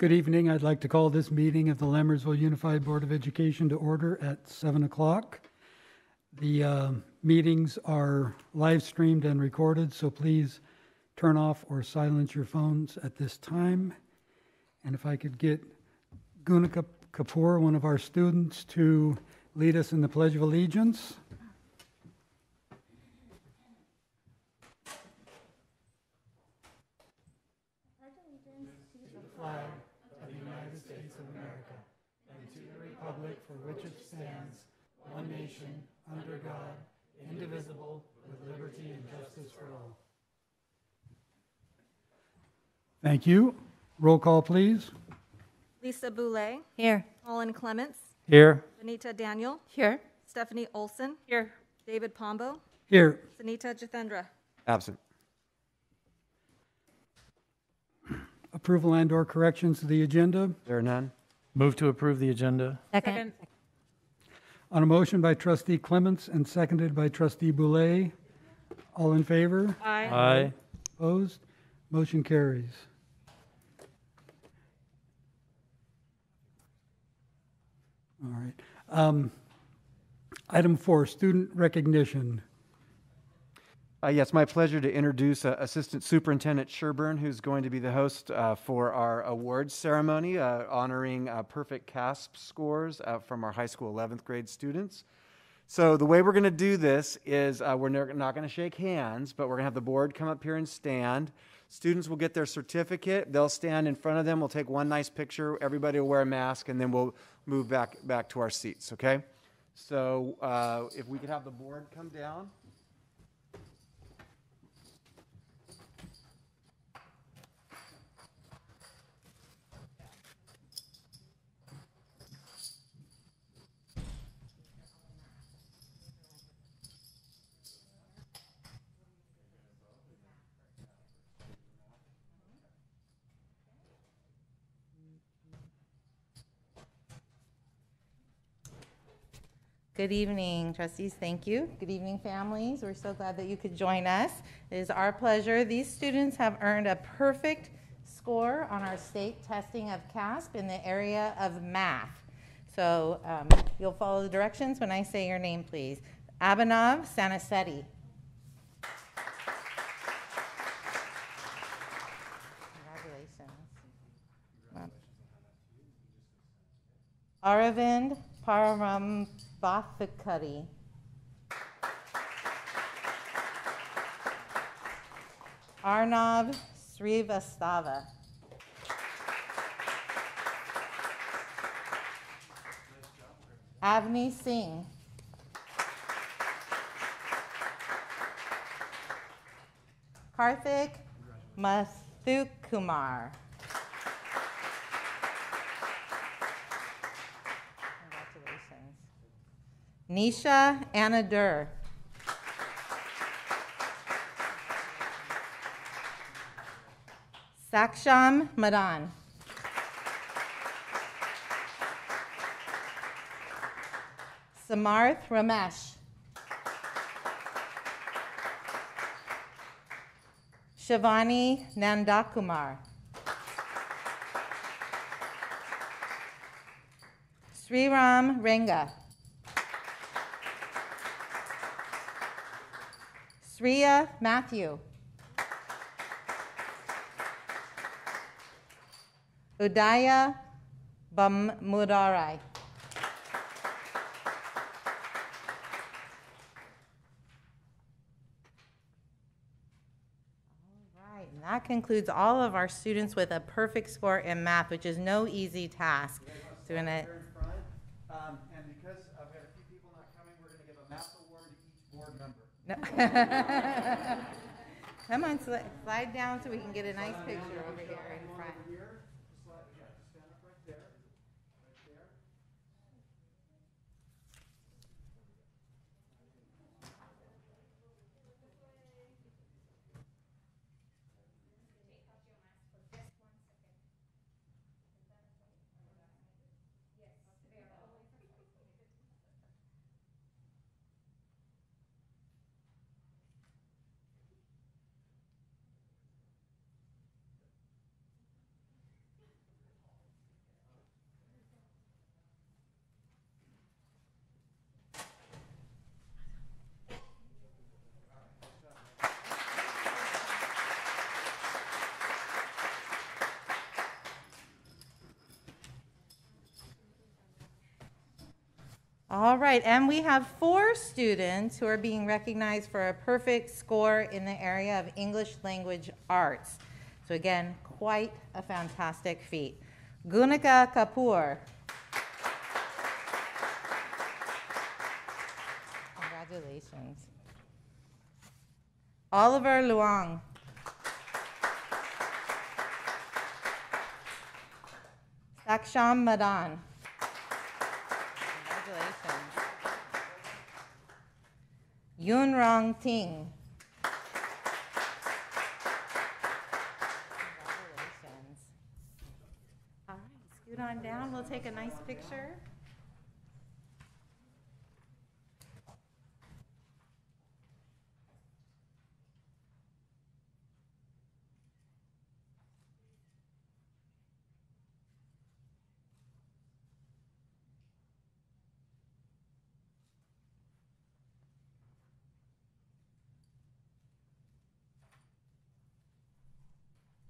Good evening. I'd like to call this meeting of the Lammersville Unified Board of Education to order at 7 o'clock. The meetings are live streamed and recorded, so please turn off or silence your phones at this time. And if I could get Gunika Kapoor, one of our students, to lead us in the Pledge of Allegiance. Flag of the United States of America and to the republic for which it stands, one nation, under God, indivisible, with liberty and justice for all. Thank you. Roll call, please. Lisa Boulay. Here. Colin Clements. Here. Vanita Daniel. Here. Stephanie Olson. Here. David Pombo. Here. Sunita Jithendra. Absent. Approval and/or corrections to the agenda. There are none. Move to approve the agenda. Second. On a motion by Trustee Clements and seconded by Trustee Boulay. All in favor? Aye. Opposed? Motion carries. All right. Item 4, student recognition. Yes, my pleasure to introduce Assistant Superintendent Sherburne, who's going to be the host for our awards ceremony, honoring perfect CASP scores from our high school 11th grade students. So the way we're going to do this is we're not going to shake hands, but we're going to have the board come up here and stand. Students will get their certificate. They'll stand in front of them. We'll take one nice picture. Everybody will wear a mask, and then we'll move back to our seats, okay? So if we could have the board come down. Good evening, trustees. Thank you. Good evening, families. We're so glad that you could join us. It is our pleasure. These students have earned a perfect score on our state testing of CASP in the area of math. So you'll follow the directions when I say your name, please. Abhinav Sanasetti. Congratulations. Aravind Parambathakudi. Arnav Srivastava. Avni Singh. Karthik Mathukumar. Congratulations. Nisha Anadur. Saksham Madan. Samarth Ramesh. Shivani Nandakumar. Sriram Renga. Sriya Matthew. Udaya Bamudarai. And that concludes all of our students with a perfect score in math, which is no easy task. So we're going to... And because I've got a few people not coming, we're going to give a math award to each board member. No. Come on, slide down so we can get a nice picture over here in front. Stand up right there. All right, and we have 4 students who are being recognized for a perfect score in the area of English language arts. So again, quite a fantastic feat. Gunika Kapoor. Congratulations. Oliver Luang. Saksham Madan. Congratulations. Yun Rong Ting. Congratulations. All right, scoot on down. We'll take a nice picture.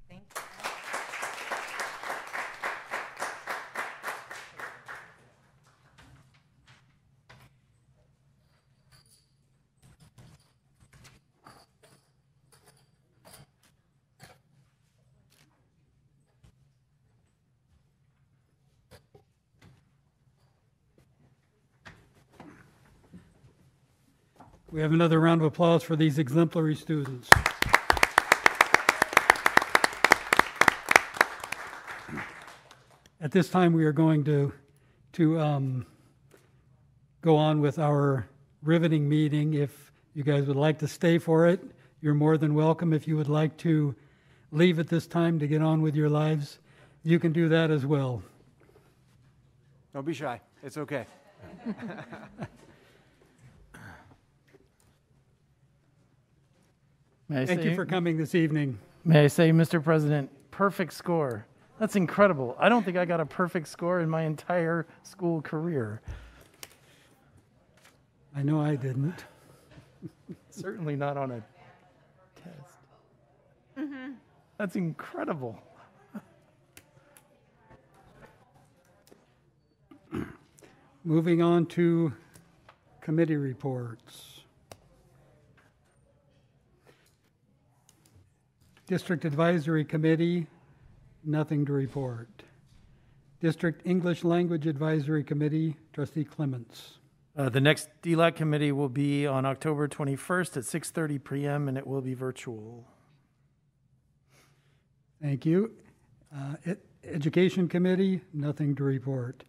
Thank you. We have another round of applause for these exemplary students. At this time, we are going to go on with our riveting meeting. If you guys would like to stay for it, you're more than welcome. If you would like to leave at this time to get on with your lives, you can do that as well. Don't be shy. It's okay. Thank you for coming this evening. May I say, Mr. President, perfect score. That's incredible. I don't think I got a perfect score in my entire school career. I know I didn't. Certainly not on a test. That's incredible. Moving on to committee reports. District Advisory Committee, nothing to report. District English Language Advisory Committee, Trustee Clements. The next DLAC committee will be on October 21st at 6:30 p.m. and it will be virtual. Thank you. Education Committee, nothing to report.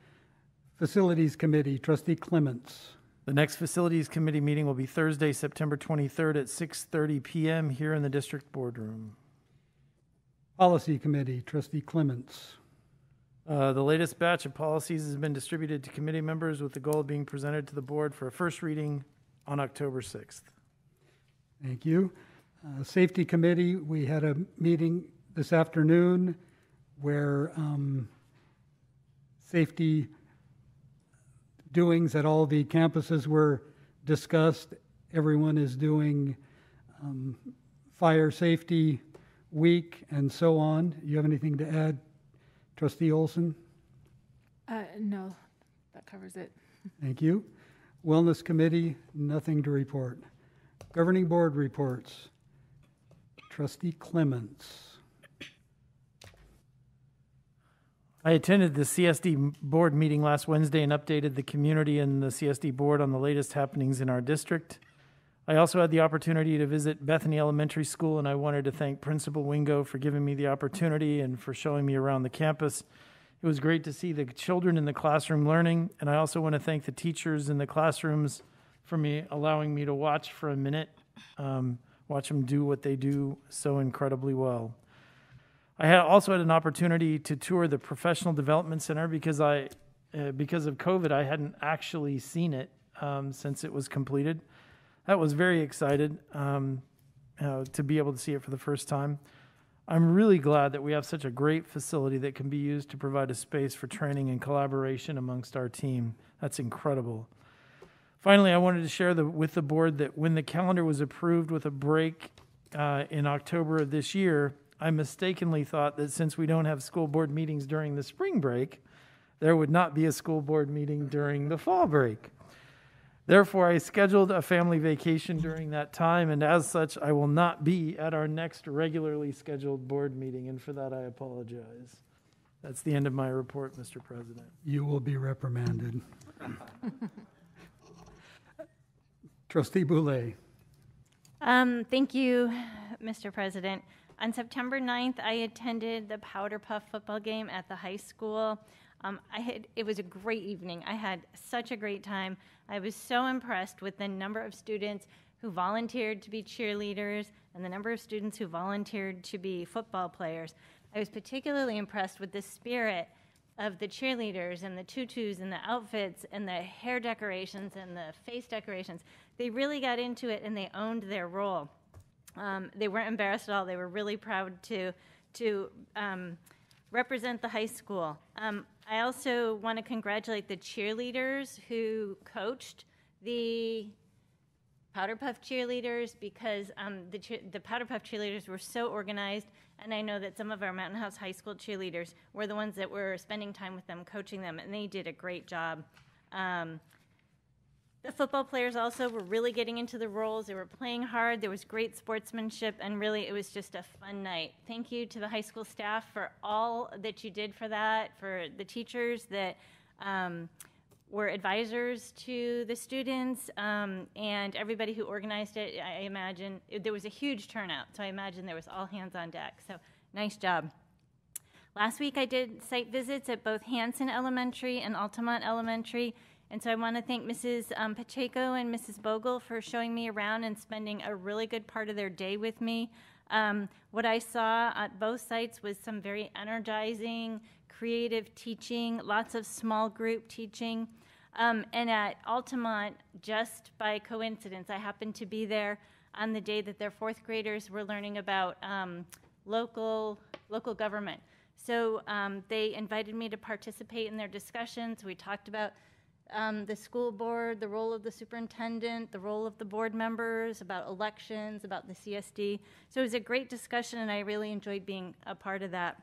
Facilities Committee, Trustee Clements. The next Facilities Committee meeting will be Thursday, September 23rd at 6:30 p.m. here in the district boardroom. Policy Committee, Trustee Clements. The latest batch of policies has been distributed to committee members with the goal of being presented to the board for a first reading on October 6th. Thank you. Safety Committee, we had a meeting this afternoon where safety doings at all the campuses were discussed. Everyone is doing fire safety week and so on. You have anything to add, Trustee Olson? No, that covers it. Thank you. Wellness Committee, nothing to report. Governing Board reports. Trustee Clements. I attended the CSD board meeting last Wednesday and updated the community and the CSD board on the latest happenings in our district. I also had the opportunity to visit Bethany Elementary School, and I wanted to thank Principal Wingo for giving me the opportunity and for showing me around the campus. It was great to see the children in the classroom learning, and I also want to thank the teachers in the classrooms for allowing me to watch for a minute, watch them do what they do so incredibly well. I also had an opportunity to tour the Professional Development Center because of COVID, I hadn't actually seen it since it was completed. That was very excited to be able to see it for the first time. I'm really glad that we have such a great facility that can be used to provide a space for training and collaboration amongst our team. That's incredible. Finally, I wanted to share with the board that when the calendar was approved with a break in October of this year, I mistakenly thought that since we don't have school board meetings during the spring break, there would not be a school board meeting during the fall break. Therefore, I scheduled a family vacation during that time, and as such, I will not be at our next regularly scheduled board meeting, and for that I apologize. That's the end of my report, Mr. President. You will be reprimanded. Trustee Boulay. Thank you, Mr. President. On September 9th, I attended the Powder Puff football game at the high school. It was a great evening. I had such a great time. I was so impressed with the number of students who volunteered to be cheerleaders and the number of students who volunteered to be football players. I was particularly impressed with the spirit of the cheerleaders and the tutus and the outfits and the hair decorations and the face decorations. They really got into it and they owned their role. They weren't embarrassed at all. They were really proud to represent the high school. I also want to congratulate the cheerleaders who coached the Powder Puff cheerleaders, because the Powder Puff cheerleaders were so organized, and I know that some of our Mountain House High School cheerleaders were the ones that were spending time with them, coaching them, and they did a great job. The football players also were really getting into the roles. They were playing hard. There was great sportsmanship, and really it was just a fun night. Thank you to the high school staff for all that you did for that, for the teachers that were advisors to the students, and everybody who organized it. I imagine there was a huge turnout, so I imagine there was all hands on deck. So nice job. Last week I did site visits at both Hanson Elementary and Altamont Elementary. And so I want to thank Mrs. Pacheco and Mrs. Bogle for showing me around and spending a really good part of their day with me. What I saw at both sites was some very energizing, creative teaching, lots of small group teaching. And at Altamont, just by coincidence, I happened to be there on the day that their fourth graders were learning about local government. So they invited me to participate in their discussions. We talked about the school board, the role of the superintendent, the role of the board members, about elections, about the CSD. So it was a great discussion, and I really enjoyed being a part of that.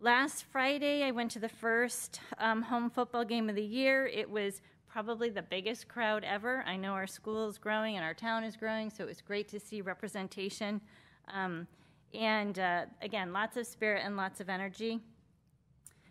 Last Friday, I went to the first home football game of the year. It was probably the biggest crowd ever. I know our school is growing and our town is growing, so it was great to see representation. Again, lots of spirit and lots of energy.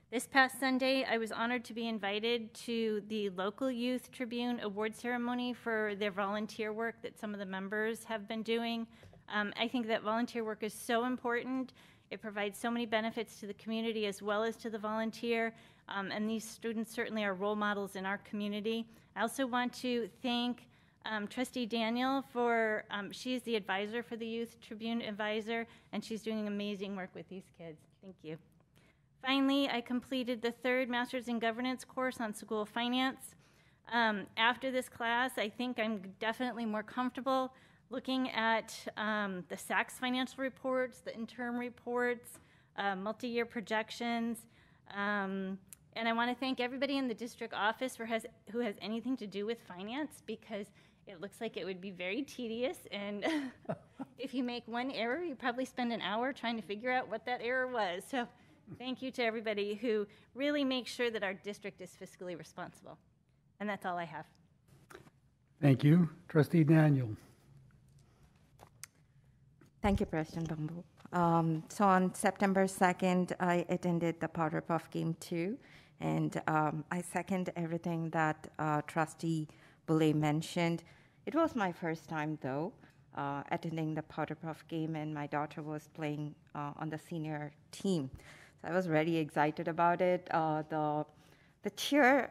This past Sunday, I was honored to be invited to the local Youth Tribune award ceremony for their volunteer work that some of the members have been doing. I think that volunteer work is so important. It provides so many benefits to the community as well as to the volunteer, and these students certainly are role models in our community. I also want to thank Trustee Daniel for, she's the advisor for the Youth Tribune Advisor, and she's doing amazing work with these kids. Thank you. Finally, I completed the third Master's in Governance course on school finance. After this class, I think I'm definitely more comfortable looking at the SACS financial reports, the interim reports, multi-year projections. And I want to thank everybody in the district office who has anything to do with finance, because it looks like it would be very tedious. And if you make one error, you probably spend an hour trying to figure out what that error was. So thank you to everybody who really makes sure that our district is fiscally responsible. And that's all I have. Thank you. Trustee Daniel. Thank you, President Bumble. So on September 2nd, I attended the Powder Puff Game 2, and I second everything that Trustee Boulay mentioned. It was my first time, though, attending the Powder Puff Game, and my daughter was playing on the senior team. So I was very excited about it. The cheer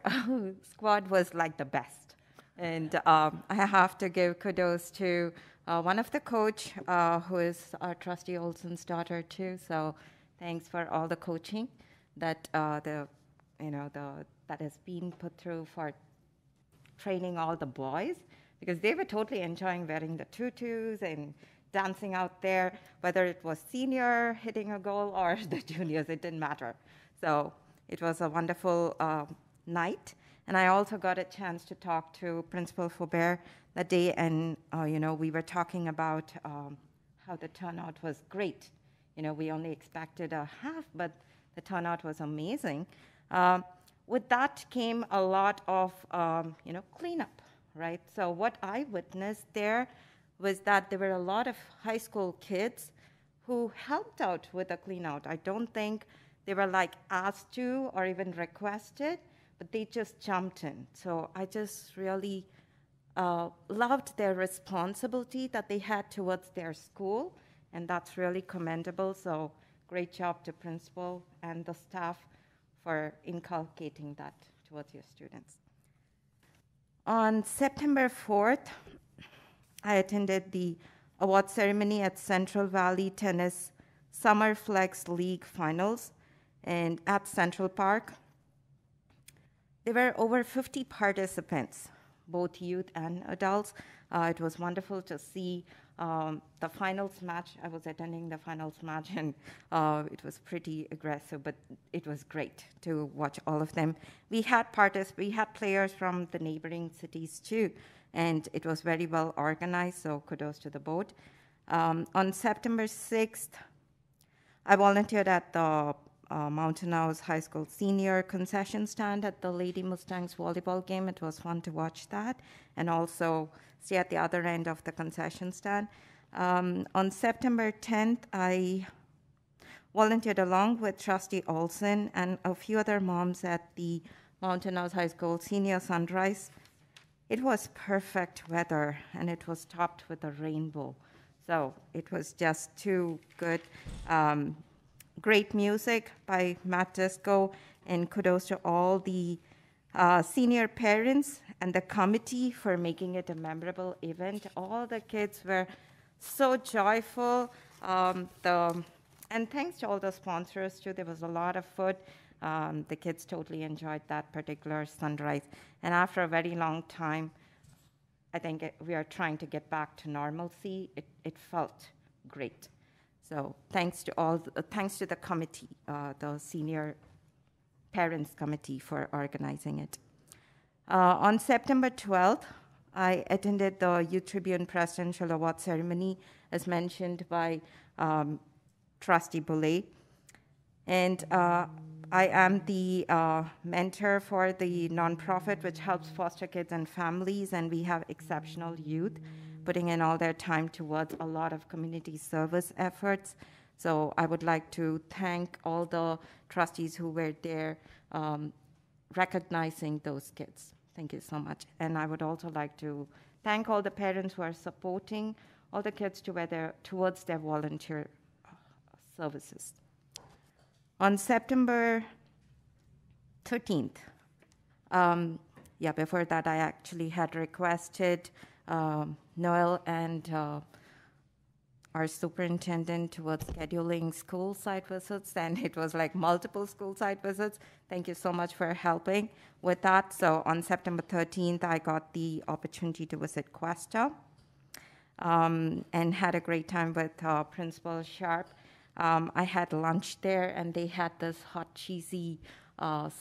squad was like the best. And I have to give kudos to one of the coach, who is Trustee Olson's daughter too. So thanks for all the coaching that that has been put through for training all the boys, because they were totally enjoying wearing the tutus and dancing out there, whether it was senior hitting a goal or the juniors, it didn't matter. So it was a wonderful night. And I also got a chance to talk to Principal Faubert that day, and we were talking about how the turnout was great. We only expected a half, but the turnout was amazing. with that came a lot of, cleanup, right? So what I witnessed there was that there were a lot of high school kids who helped out with the clean out. I don't think they were like asked to or even requested, but they just jumped in. So I just really loved their responsibility that they had towards their school, and that's really commendable. So great job to principal and the staff for inculcating that towards your students. On September 4th, I attended the award ceremony at Central Valley Tennis Summer Flex League Finals and at Central Park. There were over 50 participants, both youth and adults. It was wonderful to see the finals match. I was attending the finals match, and it was pretty aggressive, but it was great to watch all of them. We had players from the neighboring cities too, and it was very well organized, so kudos to the board. On September 6th, I volunteered at the Mountain House High School senior concession stand at the Lady Mustangs volleyball game. It was fun to watch that, and also stay at the other end of the concession stand. On September 10th, I volunteered along with Trustee Olson and a few other moms at the Mountain House High School senior sunrise. It was perfect weather, and it was topped with a rainbow. So it was just too good. Great music by Matt Disco, and kudos to all the senior parents and the committee for making it a memorable event. All the kids were so joyful. And thanks to all the sponsors too. There was a lot of food. The kids totally enjoyed that particular sunrise. And after a very long time, I think we are trying to get back to normalcy. It felt great. So thanks to the committee, the senior parents committee, for organizing it. On September 12th, I attended the Youth Tribune Presidential Award Ceremony, as mentioned by Trustee Boulay. And I am the mentor for the nonprofit, which helps foster kids and families, and we have exceptional youth putting in all their time towards a lot of community service efforts. So I would like to thank all the trustees who were there recognizing those kids. Thank you so much. And I would also like to thank all the parents who are supporting all the kids towards their volunteer services. On September 13th, before that I actually had requested Noel and our superintendent towards scheduling school site visits, and it was like multiple school site visits. Thank you so much for helping with that. So on September 13th, I got the opportunity to visit Costa and had a great time with Principal Sharp. I had lunch there, and they had this hot, cheesy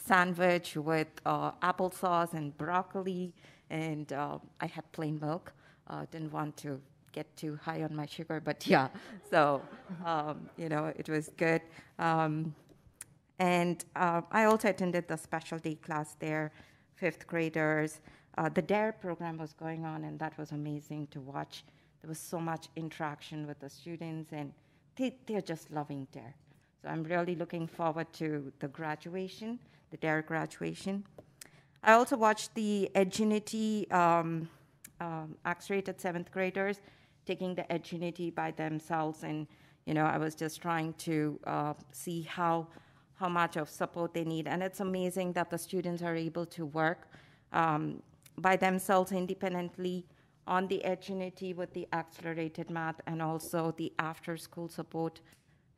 sandwich with applesauce and broccoli, and I had plain milk. Didn't want to get too high on my sugar, but yeah. So, it was good. And I also attended the special day class there, 5th graders. The DARE program was going on, and that was amazing to watch. There was so much interaction with the students, and they're just loving DARE. So I'm really looking forward to the graduation, the DARE graduation. I also watched the Edgeunity accelerated 7th graders taking the Edgeunity by themselves, and I was just trying to see how much of support they need. And it's amazing that the students are able to work by themselves independently on the Edgeunity with the accelerated math, and also the after-school support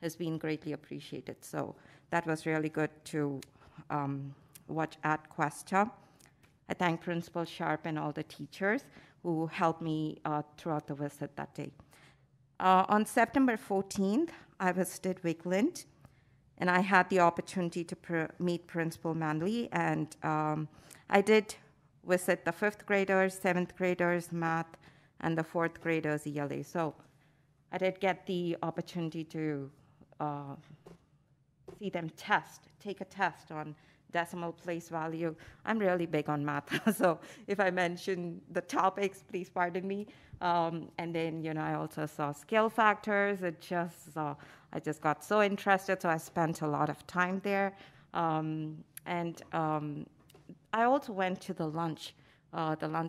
has been greatly appreciated. So that was really good to watch at Costa. I thank Principal Sharp and all the teachers who helped me throughout the visit that day. On September 14th, I visited Wigland, and I had the opportunity to meet Principal Manley, and I did visit the 5th graders, 7th graders, math, and the 4th graders, ELA. So I did get the opportunity to see them take a test on decimal place value. I'm really big on math, so if I mention the topics, please pardon me. And then, I also saw scale factors. I just got so interested, so I spent a lot of time there. I also went to the lunch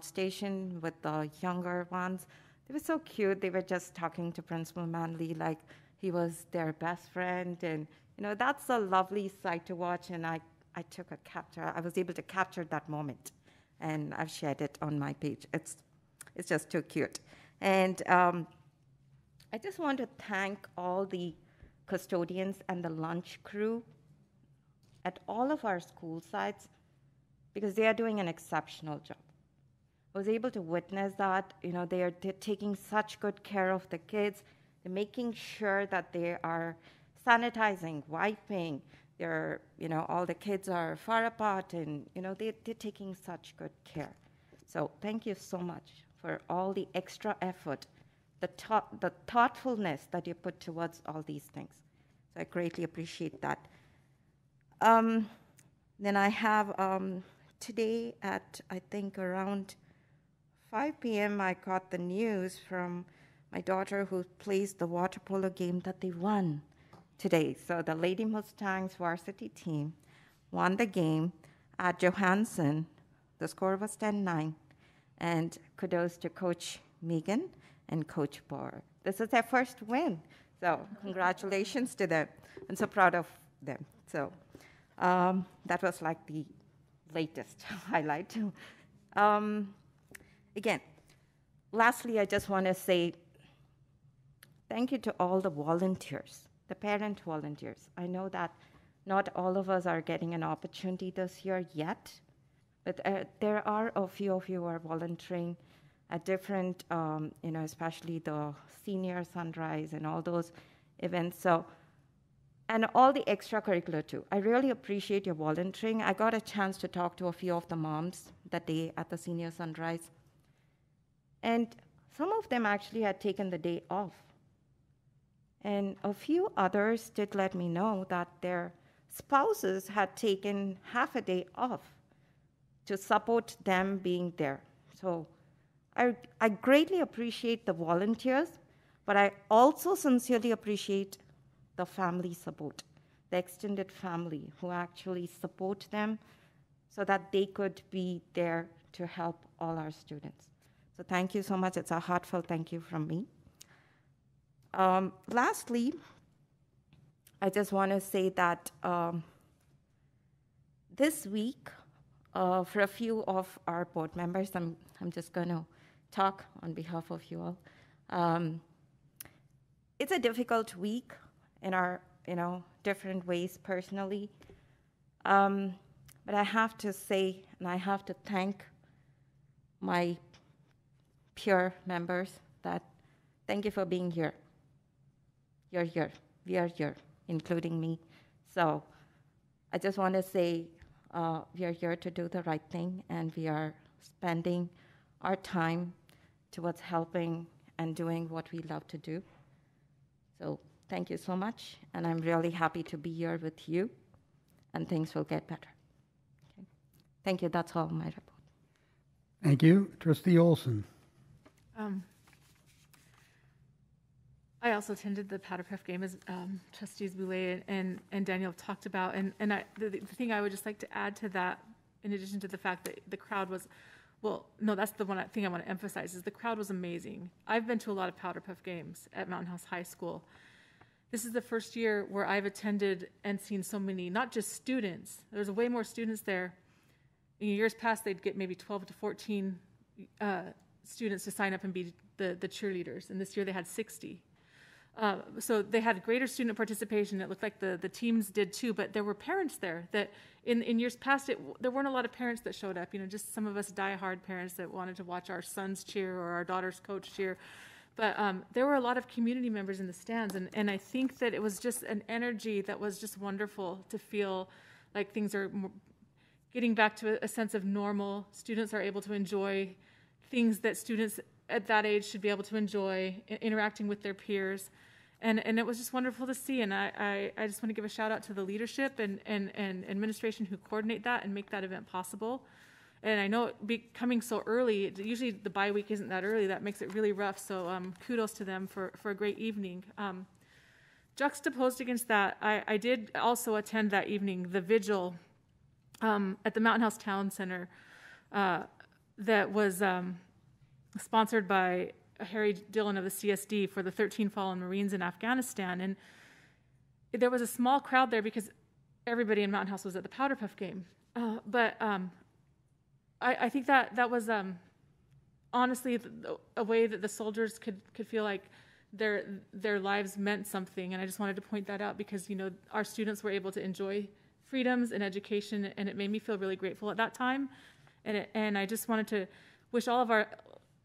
station with the younger ones. They were so cute. They were just talking to Principal Manley like he was their best friend. And, that's a lovely sight to watch. And I took a capture. I was able to capture that moment. And I've shared it on my page. It's just too cute. And I just want to thank all the custodians and the lunch crew at all of our school sites because they are doing an exceptional job. I was able to witness that. They're taking such good care of the kids. They're making sure that they are sanitizing, wiping. All the kids are far apart, and they're taking such good care. So thank you so much for all the extra effort, the thoughtfulness that you put towards all these things. So I greatly appreciate that. Then I have today at, I think, around 5 p.m., I got the news from my daughter who plays the water polo game that they won today. So the Lady Mustangs varsity team won the game at Johansson. The score was 10-9. And kudos to Coach Megan and Coach Bauer. This is their first win. So congratulations to them. I'm so proud of them. So that was like the latest highlight. Again, lastly, I just want to say thank you to all the volunteers, the parent volunteers. I know that not all of us are getting an opportunity this year yet, but there are a few of you who are volunteering at different, especially the senior sunrise and all those events. So, and all the extracurricular too. I really appreciate your volunteering. I got a chance to talk to a few of the moms that day at the senior sunrise. And some of them actually had taken the day off. And a few others did let me know that their spouses had taken half a day off to support them being there. So I greatly appreciate the volunteers, but I also sincerely appreciate the family support, the extended family who actually support them so that they could be there to help all our students. So thank you so much. It's a heartfelt thank you from me. Lastly, I just want to say that this week, for a few of our board members, I'm just going to talk on behalf of you all. It's a difficult week in our, different ways personally. But I have to say, and I have to thank my peer members that thank you for being here. You're here. We are here, including me. So I just want to say we are here to do the right thing, and we are spending our time towards helping and doing what we love to do. So thank you so much, and I'm really happy to be here with you, and things will get better. Okay. Thank you. That's all my report. Thank you. Trustee Olson. I also attended the Powder Puff game, as Trustees Boulay and Daniel talked about. And the thing I would just like to add to that, in addition to the fact that the crowd was, that's the one thing I want to emphasize, is the crowd was amazing. I've been to a lot of Powder Puff games at Mountain House High School. This is the first year where I've attended and seen so many, not just students. There's way more students there. In years past, they'd get maybe 12 to 14 students to sign up and be the cheerleaders. And this year they had 60. So they had greater student participation. It looked like the teams did too, but there were parents there that in years past, there weren't a lot of parents that showed up, just some of us die-hard parents that wanted to watch our sons cheer or our daughter's coach cheer. But there were a lot of community members in the stands, and I think that it was just an energy that was just wonderful to feel like things are getting back to a sense of normal. Students are able to enjoy things that students at that age should be able to enjoy, interacting with their peers. And it was just wonderful to see. And I just want to give a shout out to the leadership and administration who coordinate that and make that event possible. And I know it coming so early, usually the bye week isn't that early, that makes it really rough. So kudos to them for a great evening. Juxtaposed against that, I did also attend that evening the vigil at the Mountain House Town Center that was sponsored by Harry Dillon of the CSD for the 13 fallen Marines in Afghanistan. And there was a small crowd there because everybody in Mountain House was at the Powder Puff game. But I think that was honestly a way that the soldiers could feel like their lives meant something. And I just wanted to point that out because, you know, our students were able to enjoy freedoms and education, and it made me feel really grateful at that time. And I just wanted to wish all of our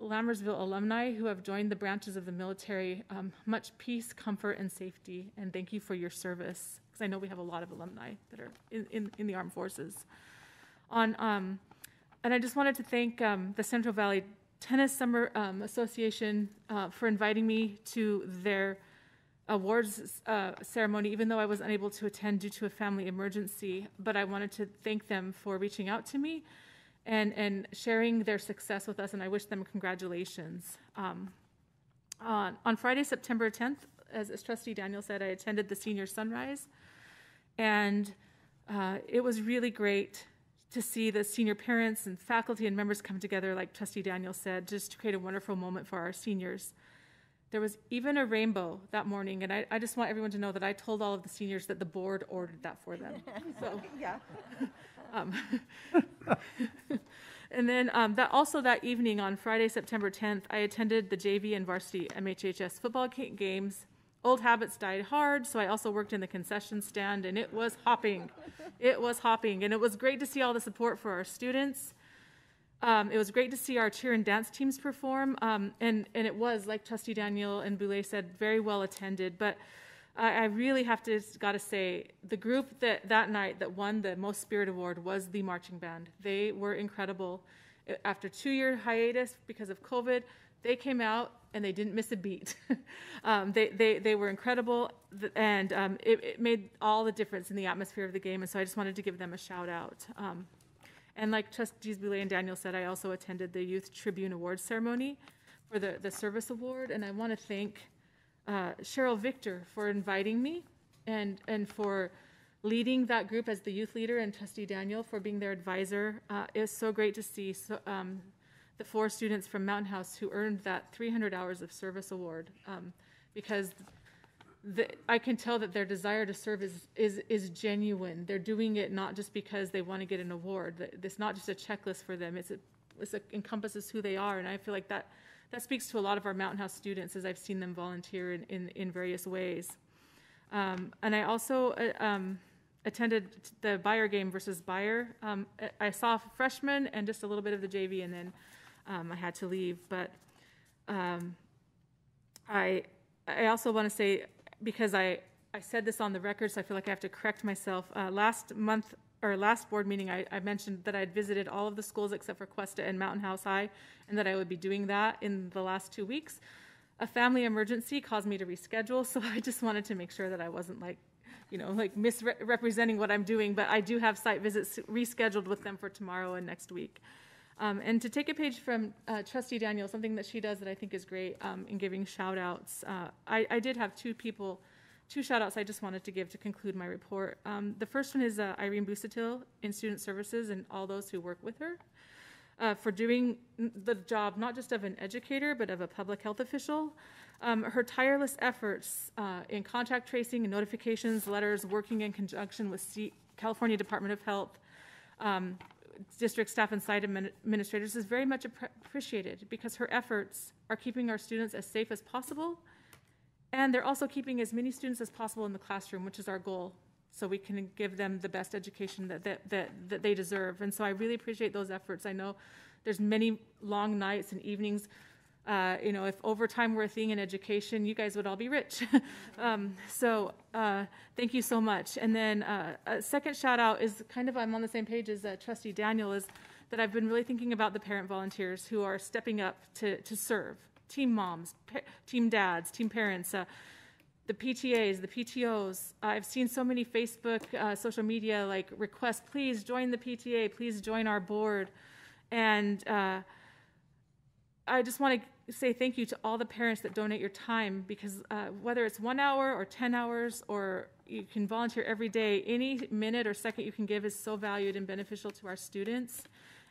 Lammersville alumni who have joined the branches of the military much peace, comfort, and safety. And thank you for your service, because I know we have a lot of alumni that are in the armed forces. And I just wanted to thank the Central Valley Tennis Summer Association for inviting me to their awards ceremony, even though I was unable to attend due to a family emergency. But I wanted to thank them for reaching out to me and sharing their success with us, and I wish them congratulations. On Friday, September 10th, as Trustee Daniel said, I attended the Senior Sunrise, and it was really great to see the senior parents and faculty and members come together, like Trustee Daniel said, just to create a wonderful moment for our seniors. There was even a rainbow that morning, and I just want everyone to know that I told all of the seniors that the board ordered that for them. So, yeah. And then that evening on Friday, September 10th, I attended the JV and varsity MHHS football games. Old habits died hard, so I also worked in the concession stand, and it was hopping. It was hopping, and it was great to see all the support for our students. It was great to see our cheer and dance teams perform, and it was, like Trustee Daniel and Boulay said, very well attended. But I really got to say, the group that night that won the Most Spirit Award was the marching band. They were incredible. After 2-year hiatus because of COVID, they came out and they didn't miss a beat. They were incredible, and it made all the difference in the atmosphere of the game. And so I just wanted to give them a shout out. And like Trustees Boulay and Daniel said, I also attended the Youth Tribune Awards ceremony for the Service Award, and I want to thank Cheryl Victor for inviting me and for leading that group as the youth leader, and Trustee Daniel for being their advisor. It was so great to see the 4 students from Mountain House who earned that 300 hours of service award, because I can tell that their desire to serve is genuine. They're doing it not just because they want to get an award. It's not just a checklist for them. It encompasses who they are, and I feel like that speaks to a lot of our Mountain House students as I've seen them volunteer in various ways. And I also attended the Bayer game versus Bayer. I saw freshmen and just a little bit of the JV, and then I had to leave. But I also want to say, because I said this on the record, so I feel like I have to correct myself. Last board meeting, I mentioned that I'd visited all of the schools except for Costa and Mountain House High, and that I would be doing that in the last 2 weeks. A family emergency caused me to reschedule, so I just wanted to make sure that I wasn't misrepresenting what I'm doing, but I do have site visits rescheduled with them for tomorrow and next week. And to take a page from Trustee Daniel, something that she does that I think is great in giving shout outs. I did have 2 shout outs I just wanted to give to conclude my report. The first one is Irene Busatil in Student Services and all those who work with her for doing the job not just of an educator, but of a public health official. Her tireless efforts in contact tracing and notifications, letters, working in conjunction with California Department of Health, district staff and site administrators is very much appreciated, because her efforts are keeping our students as safe as possible, and they're also keeping as many students as possible in the classroom, which is our goal, so we can give them the best education that they deserve. And so I really appreciate those efforts. I know there's many long nights and evenings. If overtime were a thing in education, you guys would all be rich. So thank you so much. And then a second shout out is I'm on the same page as Trustee Daniel, is that I've been really thinking about the parent volunteers who are stepping up to serve. Team moms, team dads, team parents. the PTAs, the PTOs. I've seen so many Facebook, social media like requests, please join the PTA, please join our board. And I just want to say thank you to all the parents that donate your time, because whether it's 1 hour or 10 hours, or you can volunteer every day, any minute or second you can give is so valued and beneficial to our students.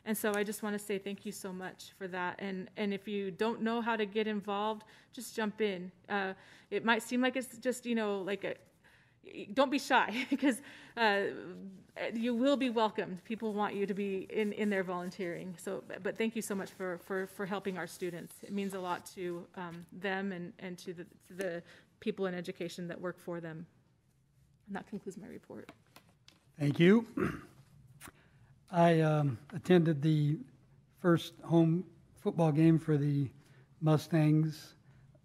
And so I just want to say thank you so much for that. And if you don't know how to get involved, just jump in. It might seem like it's just, don't be shy, because you will be welcomed. People want you to be in there volunteering. So, but thank you so much for helping our students. It means a lot to them and to the people in education that work for them. And that concludes my report. Thank you. I attended the first home football game for the Mustangs,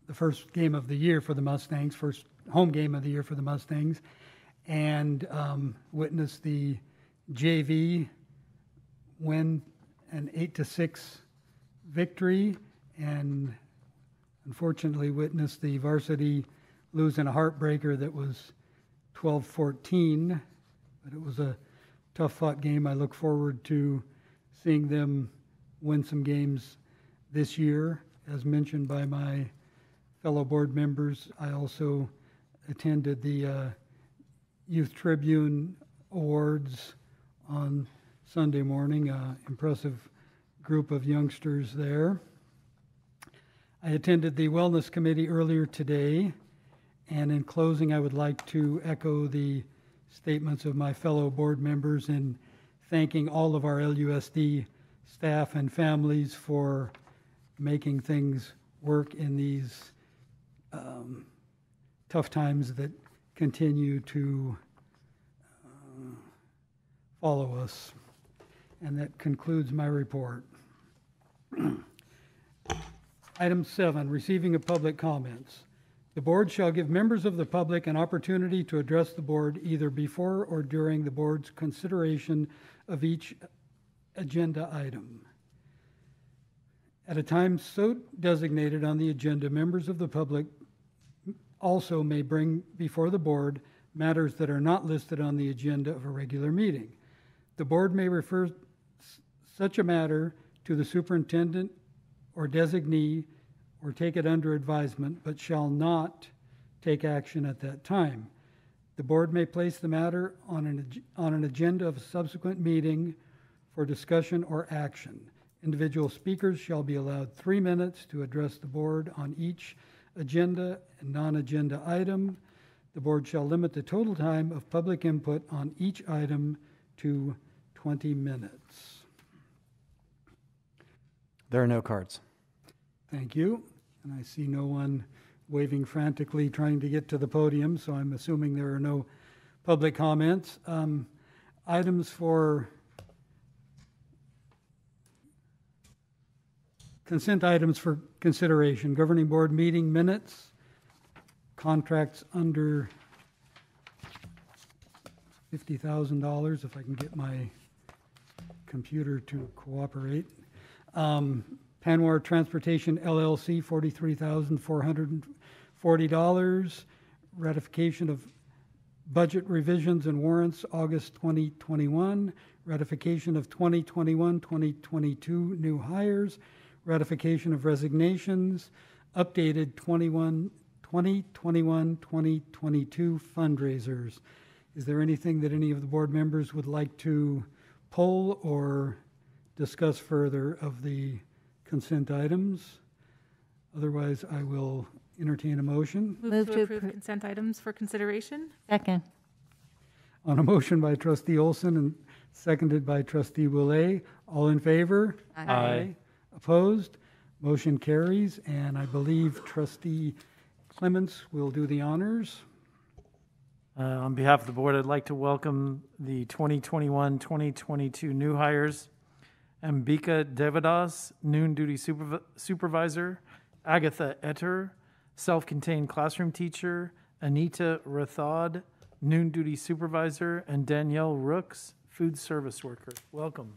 the first game of the year for the Mustangs, first home game of the year for the Mustangs, and witnessed the JV win an 8-6 victory, and unfortunately witnessed the varsity lose in a heartbreaker that was 12-14, but it was a tough-fought game. I look forward to seeing them win some games this year. As mentioned by my fellow board members, I also attended the Youth Tribune Awards on Sunday morning, impressive group of youngsters there. I attended the Wellness Committee earlier today, and in closing, I would like to echo the statements of my fellow board members in thanking all of our LUSD staff and families for making things work in these tough times that continue to follow us. And that concludes my report. Item 7, receiving of public comments. The board shall give members of the public an opportunity to address the board either before or during the board's consideration of each agenda item. At a time so designated on the agenda, members of the public also may bring before the board matters that are not listed on the agenda of a regular meeting. The board may refer such a matter to the superintendent or designee or take it under advisement, but shall not take action at that time. The board may place the matter on an agenda of a subsequent meeting for discussion or action. Individual speakers shall be allowed 3 minutes to address the board on each agenda and non-agenda item. The board shall limit the total time of public input on each item to 20 minutes. There are no cards. Thank you. And I see no one waving frantically trying to get to the podium, so I'm assuming there are no public comments. Items for consent items for consideration. Governing board meeting minutes, contracts under $50,000, if I can get my computer to cooperate. Panwar Transportation LLC, $43,440. Ratification of budget revisions and warrants, August 2021. Ratification of 2021-2022 new hires. Ratification of resignations. Updated 2021-2022 fundraisers. Is there anything that any of the board members would like to poll or discuss further of the consent items? Otherwise, I will entertain a motion. Move to approve consent items for consideration. Second. On a motion by Trustee Olson and seconded by Trustee Boulay. All in favor? Aye. Opposed? Motion carries, and I believe Trustee Clements will do the honors. On behalf of the board, I'd like to welcome the 2021-2022 new hires. Ambika Devadas, noon duty supervisor. Agatha Etter, self-contained classroom teacher. Anita Rathod, noon duty supervisor. And Danielle Rooks, food service worker. Welcome.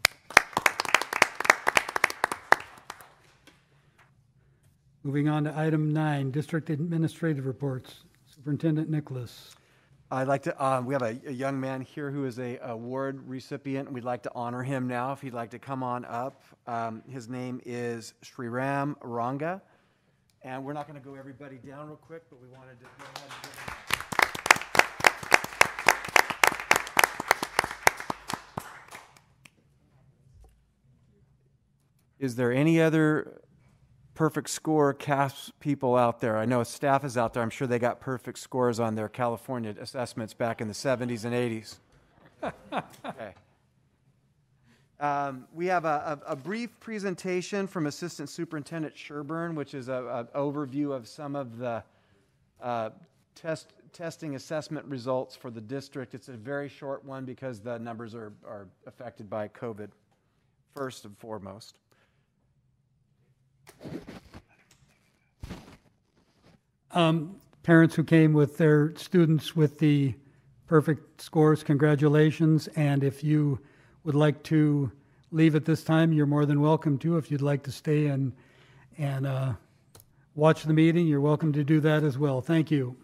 Moving on to item 9, district administrative reports. Superintendent Nicholas. I'd like to, we have a young man here who is a award recipient, and we'd like to honor him now, if he'd like to come on up. His name is Sriram Ranga, and we're not going to go everybody down real quick, but we wanted to go ahead and give him. Is there any other perfect score CASP people out there? I know staff is out there. I'm sure they got perfect scores on their California assessments back in the 70s and 80s. Okay. We have a brief presentation from Assistant Superintendent Sherburne, which is an overview of some of the testing assessment results for the district. It's a very short one because the numbers are affected by COVID, first and foremost. Parents who came with their students with the perfect scores, congratulations. And if you would like to leave at this time, you're more than welcome to. If you'd like to stay and watch the meeting, you're welcome to do that as well. Thank you.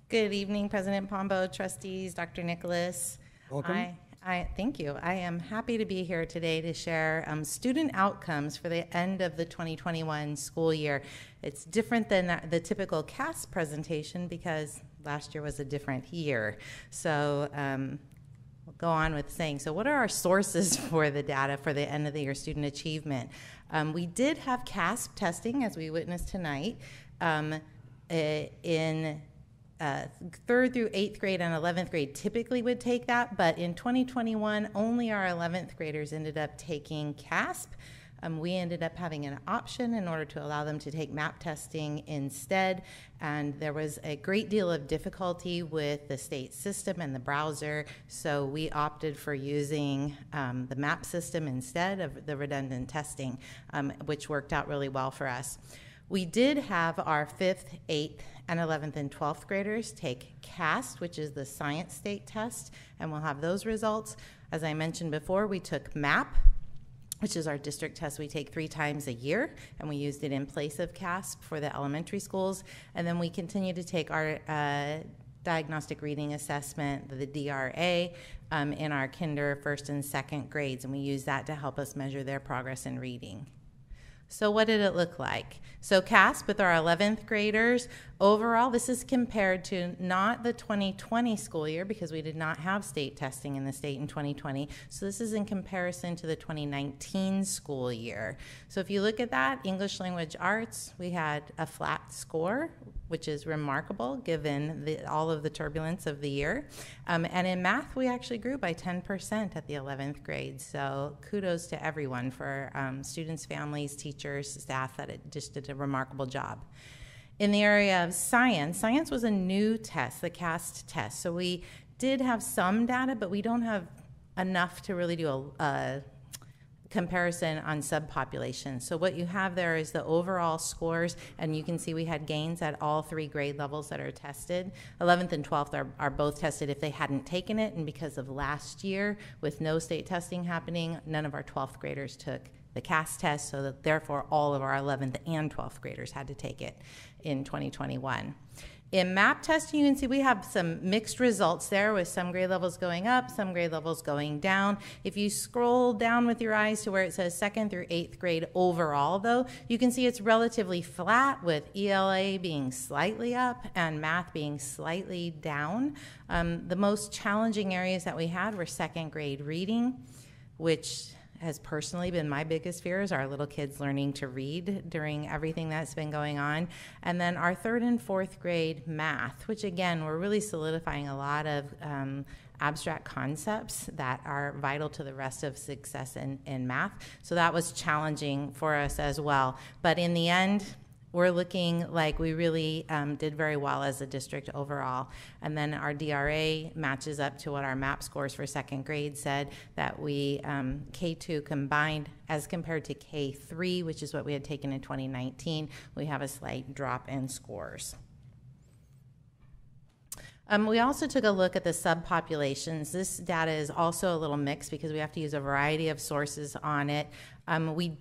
Good evening, President Pombo, trustees, Dr. Nicholas. Welcome. Thank you. I am happy to be here today to share student outcomes for the end of the 2021 school year. It's different than the typical CAS presentation because last year was a different year. So we'll go on with saying, so what are our sources for the data for the end of the year student achievement? We did have CASP testing, as we witnessed tonight, in 3rd through 8th grade and 11th grade typically would take that, but in 2021, only our 11th graders ended up taking CASP. We ended up having an option in order to allow them to take MAP testing instead, and there was a great deal of difficulty with the state system and the browser, so we opted for using the MAP system instead of the redundant testing, which worked out really well for us. We did have our 5th, 8th, and 11th and 12th graders take CAST, which is the science state test, and we'll have those results. As I mentioned before, we took MAP, which is our district test we take 3 times a year, and we used it in place of CASP for the elementary schools. And then we continue to take our diagnostic reading assessment, the DRA, in our kinder, 1st, and 2nd grades, and we use that to help us measure their progress in reading. So what did it look like? So CASP with our 11th graders, overall, this is compared to not the 2020 school year because we did not have state testing in the state in 2020. So this is in comparison to the 2019 school year. So if you look at that, English language arts, we had a flat score, which is remarkable given all of the turbulence of the year. And in math, we actually grew by 10% at the 11th grade. So kudos to everyone for students, families, teachers, staff that just did a remarkable job. In the area of science, science was a new test, the CAST test. So we did have some data, but we don't have enough to really do a comparison on subpopulations. So what you have there is the overall scores, and you can see we had gains at all 3 grade levels that are tested. 11th and 12th are both tested if they hadn't taken it, and because of last year with no state testing happening, none of our 12th graders took the CAS test, so that therefore all of our 11th and 12th graders had to take it in 2021. In MAP testing, you can see we have some mixed results there with some grade levels going up, some grade levels going down. If you scroll down with your eyes to where it says 2nd through 8th grade overall, though, you can see it's relatively flat with ELA being slightly up and math being slightly down. The most challenging areas that we had were 2nd grade reading, which has personally been my biggest fear, is our little kids learning to read during everything that's been going on. And then our 3rd and 4th grade math, which again, we're really solidifying a lot of abstract concepts that are vital to the rest of success in math. So that was challenging for us as well. But in the end, we're looking like we really did very well as a district overall. And then our DRA matches up to what our MAP scores for second grade said, that we K2 combined as compared to K3, which is what we had taken in 2019, we have a slight drop in scores. We also took a look at the subpopulations. This data is also a little mixed because we have to use a variety of sources on it. We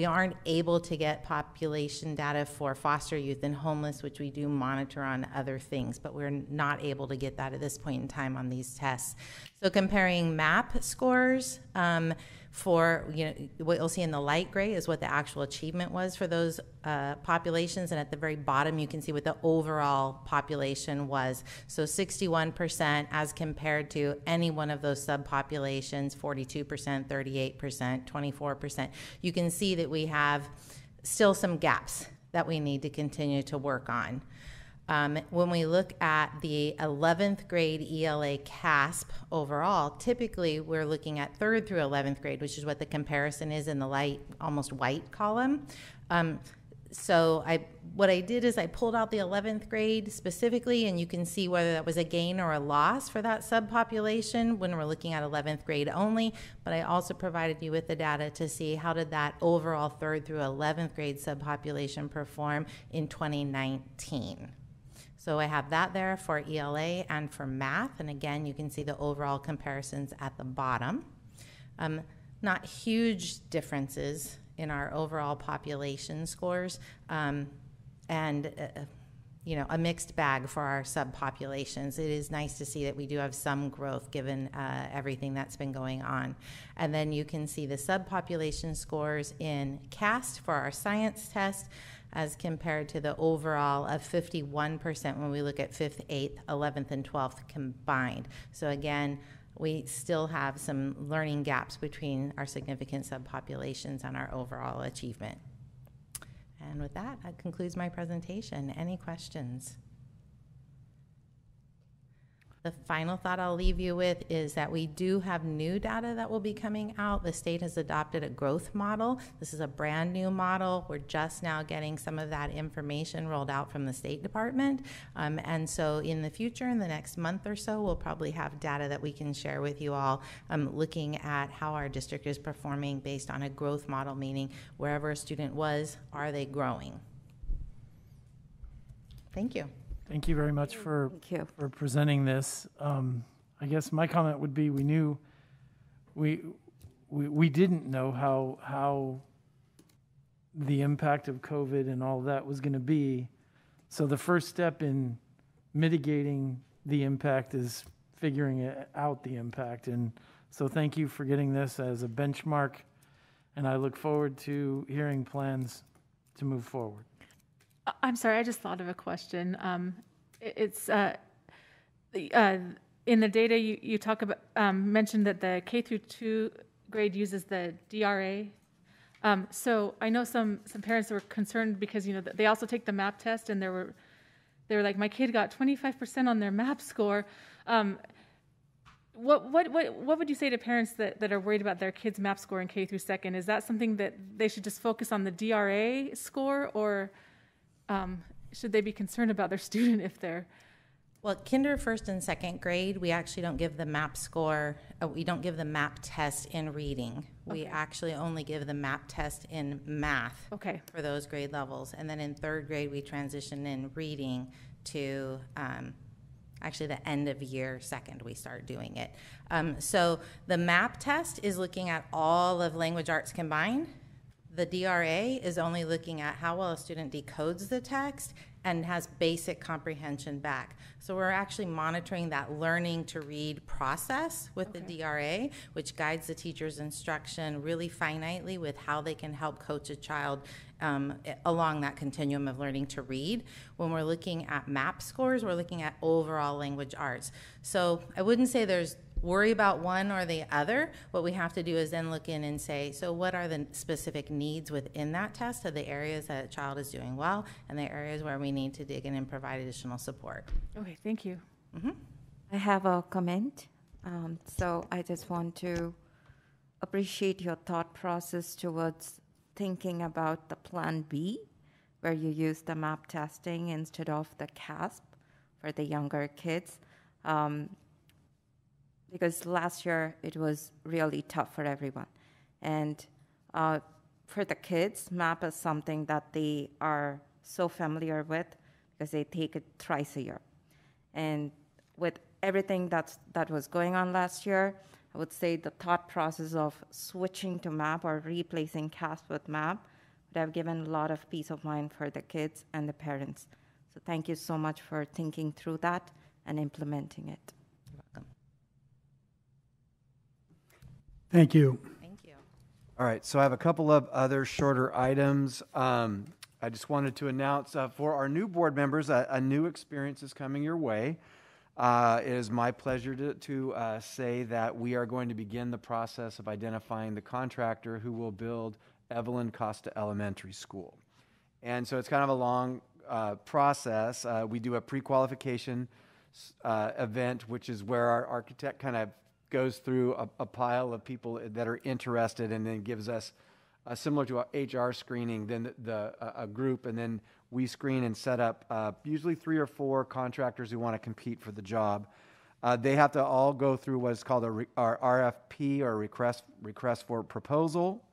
aren't able to get population data for foster youth and homeless, which we do monitor on other things, but we're not able to get that at this point in time on these tests. So comparing MAP scores, for, what you'll see in the light gray is what the actual achievement was for those populations, and at the very bottom you can see what the overall population was. So 61% as compared to any one of those subpopulations, 42%, 38%, 24%. You can see that we have still some gaps that we need to continue to work on. When we look at the 11th grade ELA CASP overall, typically we're looking at 3rd through 11th grade, which is what the comparison is in the light, almost white column. So what I did is I pulled out the 11th grade specifically, and you can see whether that was a gain or a loss for that subpopulation when we're looking at 11th grade only, but I also provided you with the data to see how did that overall 3rd through 11th grade subpopulation perform in 2019. So I have that there for ELA and for math, and again, you can see the overall comparisons at the bottom. Not huge differences in our overall population scores, and a mixed bag for our subpopulations. It is nice to see that we do have some growth given everything that's been going on. And then you can see the subpopulation scores in CAST for our science test, as compared to the overall of 51% when we look at 5th, 8th, 11th, and 12th combined. So again, we still have some learning gaps between our significant subpopulations and our overall achievement. And with that, that concludes my presentation. Any questions? The final thought I'll leave you with is that we do have new data that will be coming out. The state has adopted a growth model. This is a brand new model. We're just now getting some of that information rolled out from the State Department. And so in the future, in the next month or so, we'll probably have data that we can share with you all looking at how our district is performing based on a growth model, meaning wherever a student was, are they growing? Thank you. Thank you very much for presenting this. I guess my comment would be we didn't know how the impact of COVID and all that was going to be. So the first step in mitigating the impact is figuring out the impact. And so thank you for getting this as a benchmark, and I look forward to hearing plans to move forward. I'm sorry, I just thought of a question. It's in the data you talk about, mentioned that the K through 2 grade uses the DRA. So I know some parents were concerned because they also take the MAP test, and they were like, my kid got 25% on their MAP score. What would you say to parents that are worried about their kids' MAP score in K through 2nd? Is that something that they should just focus on the DRA score, or should they be concerned about their student if they're... Well, kinder, 1st, and 2nd grade, we actually don't give the MAP score, we don't give the MAP test in reading. We actually only give the MAP test in math for those grade levels. And then in 3rd grade, we transition in reading to actually the end of year 2nd, we start doing it. So the MAP test is looking at all of language arts combined. The DRA is only looking at how well a student decodes the text and has basic comprehension back. So we're actually monitoring that learning to read process with the DRA, which guides the teacher's instruction really finitely with how they can help coach a child along that continuum of learning to read. When we're looking at MAP scores, we're looking at overall language arts. So I wouldn't say there's worry about one or the other. What we have to do is then look in and say, so what are the specific needs within that test of the areas that a child is doing well and the areas where we need to dig in and provide additional support. Okay, thank you. I have a comment. So I just want to appreciate your thought process towards thinking about the plan B, where you use the MAP testing instead of the CASP for the younger kids. Because last year it was really tough for everyone. And for the kids, MAP is something that they are so familiar with because they take it thrice a year. And with everything that was going on last year, I would say the thought process of switching to MAP or replacing CASP with MAP would have given a lot of peace of mind for the kids and the parents. So thank you so much for thinking through that and implementing it. You're welcome. Thank you. Thank you. All right, so I have a couple of other shorter items. I just wanted to announce for our new board members, a new experience is coming your way. It is my pleasure to say that we are going to begin the process of identifying the contractor who will build Evelyn Costa Elementary School. And so it's kind of a long process. We do a pre-qualification event, which is where our architect kind of goes through a pile of people that are interested and then gives us, similar to a HR screening, then a group, and then we screen and set up usually 3 or 4 contractors who want to compete for the job. They have to all go through what's called our RFP, or request for proposal.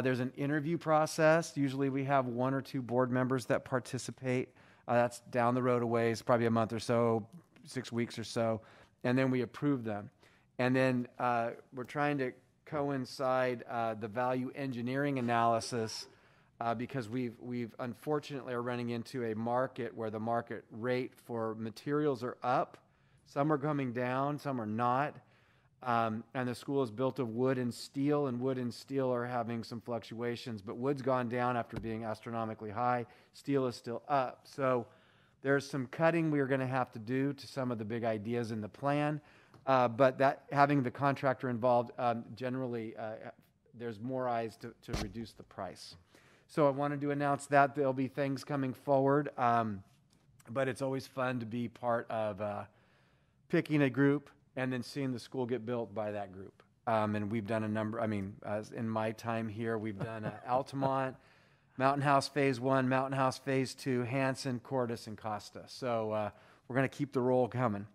There's an interview process. Usually we have 1 or 2 board members that participate. That's down the road a ways, probably a month or so, 6 weeks or so, and then we approve them. And then we're trying to coincide the value engineering analysis because we've unfortunately are running into a market where the market rate for materials are up. Some are coming down, some are not. And the school is built of wood and steel are having some fluctuations, but wood's gone down after being astronomically high. Steel is still up. So there's some cutting we're going to have to do to some of the big ideas in the plan. But that having the contractor involved, generally there's more eyes to reduce the price. So I wanted to announce that there'll be things coming forward, but it's always fun to be part of picking a group and then seeing the school get built by that group. And we've done a number, as in my time here, we've done Altamont, Mountain House Phase 1, Mountain House Phase 2, Hanson, Cordis, and Costa. So we're going to keep the roll coming.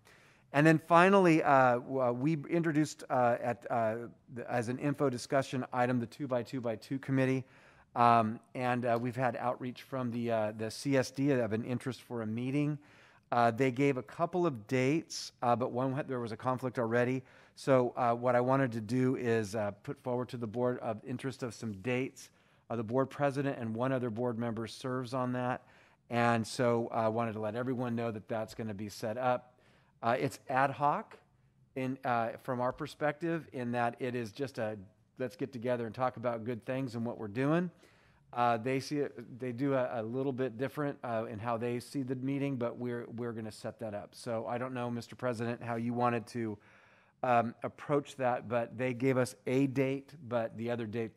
And then finally, we introduced as an info discussion item the 2x2x2 committee. And we've had outreach from the CSD of an interest for a meeting. They gave a couple of dates, but there was a conflict already. So what I wanted to do is put forward to the board of interest of some dates. The board president and 1 other board member serves on that. And so I wanted to let everyone know that that's going to be set up. It's ad hoc from our perspective in that it is just let's get together and talk about good things and what we're doing. They do a little bit different in how they see the meeting, but we're going to set that up. So I don't know, Mr. President, how you wanted to approach that, but they gave us a date, but the other date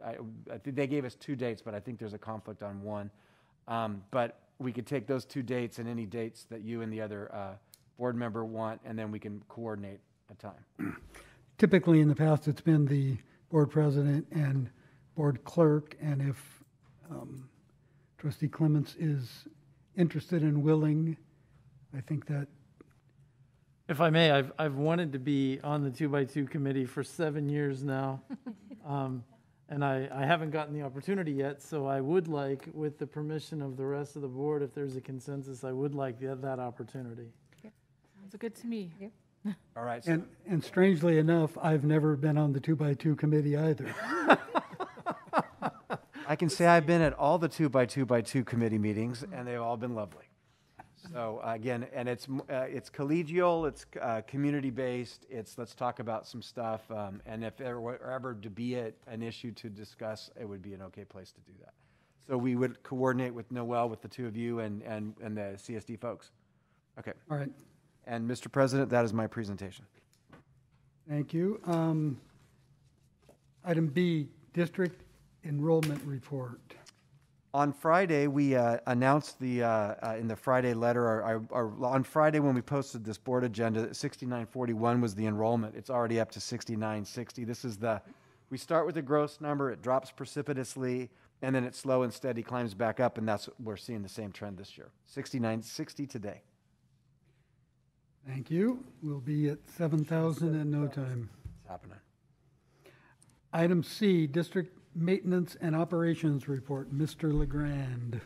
I think they gave us 2 dates, but I think there's a conflict on one. But we could take those 2 dates and any dates that you and the other board member want, and then we can coordinate a time. Typically in the past, it's been the board president and board clerk, and if Trustee Clements is interested and willing, I think that. If I may, I've wanted to be on the 2x2 committee for 7 years now, and I haven't gotten the opportunity yet, so I would like, with the permission of the rest of the board, if there's a consensus, I would like that opportunity. Sounds good to me. Yeah. All right. So And strangely enough, I've never been on the 2x2 committee either. I can say I've been at all the 2x2x2 committee meetings, and they've all been lovely. So again, and it's collegial, it's community-based, let's talk about some stuff, and if there were ever to be an issue to discuss, it would be an okay place to do that. So we would coordinate with Noel, with the 2 of you, and the CSD folks. Okay. All right. And Mr. President, that is my presentation. Thank you. Item B, District Enrollment Report. On Friday, we announced in the Friday letter, on Friday when we posted this board agenda, 6941 was the enrollment. It's already up to 6960. This is the We start with a gross number, it drops precipitously, and then it slow and steady climbs back up, and we're seeing the same trend this year. 60 today. Thank you. We'll be at 7,000 in no time. It's happening. Item C, District Maintenance and Operations Report. Mr. LeGrand.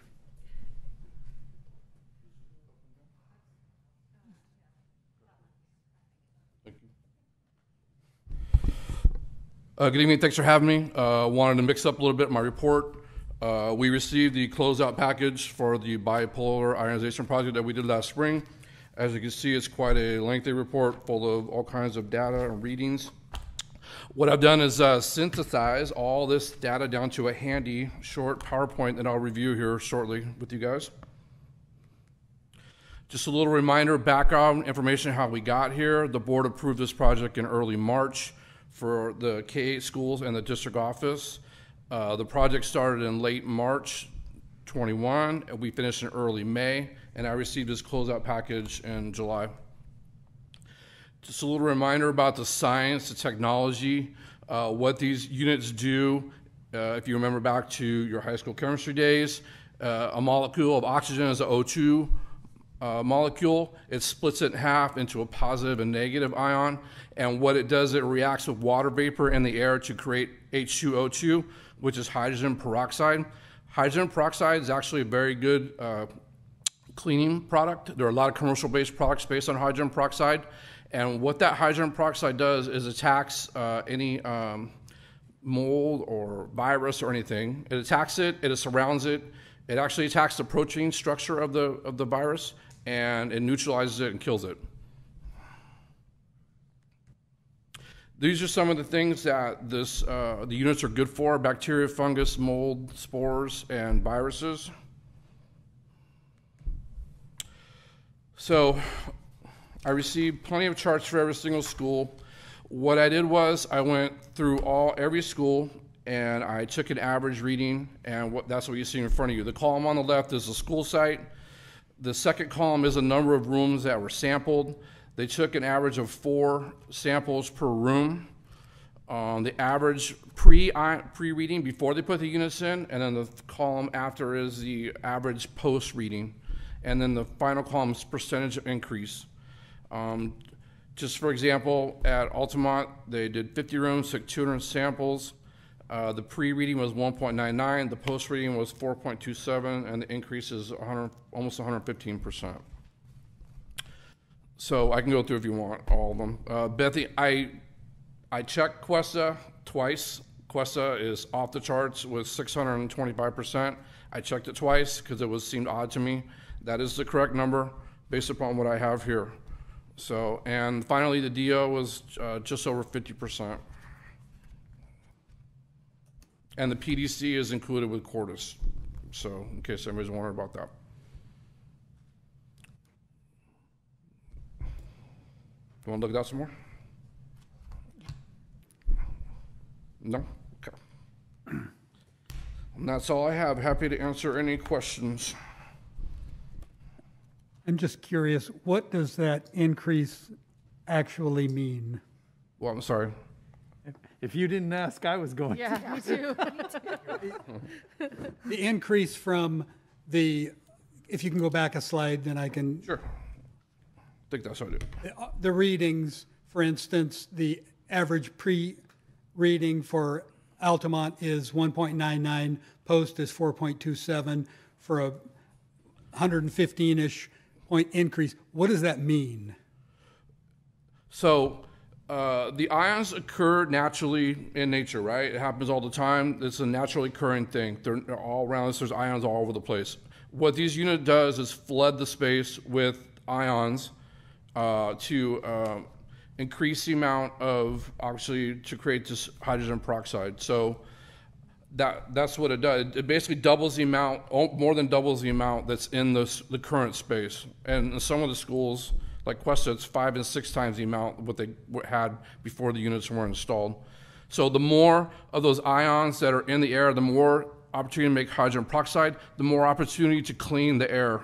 Good evening, thanks for having me. Wanted to mix up a little bit my report. We received the closeout package for the bipolar ionization project that we did last spring. As you can see, it's quite a lengthy report full of all kinds of data and readings. What I've done is synthesize all this data down to a handy short PowerPoint that I'll review here shortly with you guys. Just a little reminder, background information, how we got here. The board approved this project in early March for the K-8 schools and the district office. The project started in late March 21, and we finished in early May, and I received this closeout package in July. Just a little reminder about the science, the technology, what these units do. If you remember back to your high school chemistry days, a molecule of oxygen is an O2 molecule. It splits it in half into a positive and negative ion, and what it does, it reacts with water vapor in the air to create H2O2, which is hydrogen peroxide. Hydrogen peroxide is actually a very good cleaning product. There are a lot of commercial-based products based on hydrogen peroxide, and what that hydrogen peroxide does is attacks any mold or virus or anything. It attacks it, it surrounds it, it actually attacks the protein structure of the virus, and it neutralizes it and kills it. These are some of the things that the units are good for: bacteria, fungus, mold, spores, and viruses. So I received plenty of charts for every single school. What I did was I went through every school, and I took an average reading, and that's what you see in front of you. The column on the left is the school site. The second column is the number of rooms that were sampled. They took an average of 4 samples per room. The average pre-reading before they put the units in, and then the column after is the average post-reading. And then the final column is percentage of increase. Just for example, at Altamont, they did 50 rooms, took 200 samples. The pre-reading was 1.99, the post-reading was 4.27, and the increase is almost 115%. So I can go through if you want all of them. Bethany, I checked Costa twice. Costa is off the charts with 625%. I checked it twice because it seemed odd to me. That is the correct number based upon what I have here. So, and finally, the DO was just over 50%. And the PDC is included with Cordis. So, in case anybody's wondering about that. You want to look at that some more? No? Okay. And that's all I have. Happy to answer any questions. I'm just curious, what does that increase actually mean? Well, I'm sorry. If you didn't ask, I was going to. Yeah, me too. The increase from if you can go back a slide, then I can. Sure. I think that's what I do. The readings, for instance, the average pre-reading for Altamont is 1.99, post is 4.27 for a 115-ish point increase. What does that mean? So the ions occur naturally in nature, right? It happens all the time. It's a naturally occurring thing. They're all around us. There's ions all over the place. What these unit does is flood the space with ions to increase the amount of, actually, to create this hydrogen peroxide. So that's what it does. It basically doubles the amount, more than doubles the amount that's in the current space. And in some of the schools, like Costa, it's 5 and 6 times the amount what they had before the units were installed. So the more of those ions that are in the air, the more opportunity to make hydrogen peroxide, the more opportunity to clean the air,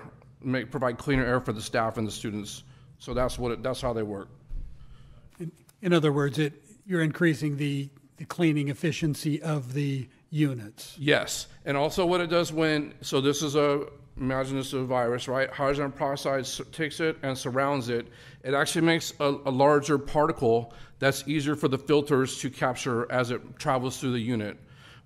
provide cleaner air for the staff and the students. So that's how they work. In other words, you're increasing the the cleaning efficiency of the units. Yes, and also what it does so this is imagine this is a virus, right? Hydrogen peroxide takes it and surrounds it. It actually makes a larger particle that's easier for the filters to capture as it travels through the unit.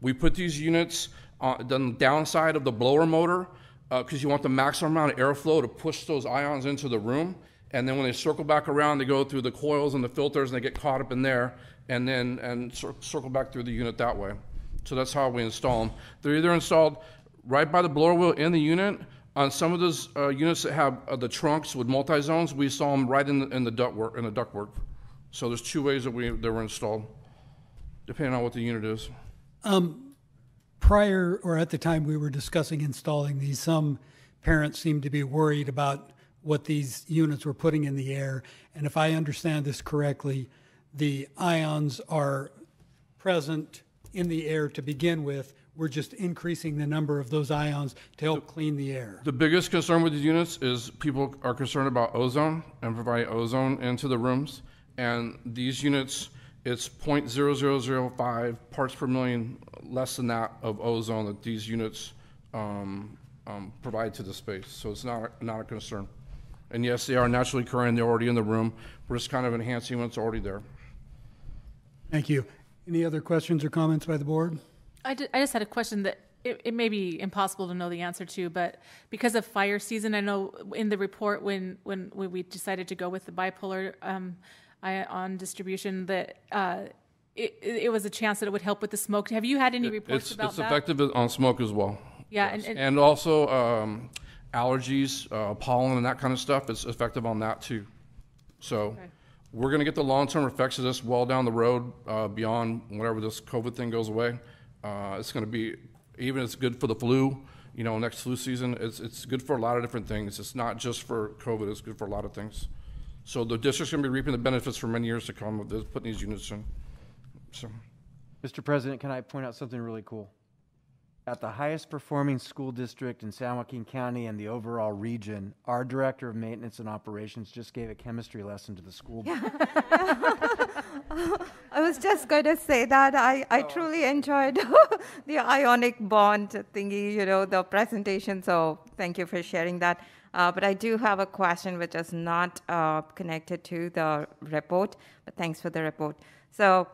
We put these units on the downside of the blower motor because you want the maximum amount of airflow to push those ions into the room. And then when they circle back around, they go through the coils and the filters and they get caught up in there and circle back through the unit that way. So that's how we install them. They're either installed right by the blower wheel in the unit. On some of those units that have the trunks with multi-zones, we install them right in the ductwork. So there's two ways that they were installed, depending on what the unit is. Prior or at the time we were discussing installing these, some parents seemed to be worried about what these units were putting in the air. And if I understand this correctly, the ions are present in the air to begin with. We're just increasing the number of those ions to help clean the air. The biggest concern with these units is people are concerned about ozone and providing ozone into the rooms. And these units, it's 0.0005 parts per million less than that of ozone that these units provide to the space. So it's not a concern. And yes, they are naturally occurring. They're already in the room. We're just kind of enhancing what's already there. Thank you. Any other questions or comments by the board? I just had a question that it may be impossible to know the answer to, but because of fire season, I know in the report when we decided to go with the bipolar ion distribution that it was a chance that it would help with the smoke. Have you had any reports about that? It's effective on smoke as well. Yeah, yes. And also allergies, pollen, and that kind of stuff. It's effective on that too. So we're going to get the long-term effects of this well down the road beyond whatever this COVID thing goes away. It's going to be, even it's good for the flu, next flu season. It's good for a lot of different things. It's not just for COVID. It's good for a lot of things. So the district's going to be reaping the benefits for many years to come with this, putting these units in. So, Mr. President, can I point out something really cool? At the highest performing school district in San Joaquin County and the overall region, our director of maintenance and operations just gave a chemistry lesson to the school board. I was just going to say that I truly enjoyed the ionic bond thingy, the presentation. So thank you for sharing that. But I do have a question which is not connected to the report, but thanks for the report. So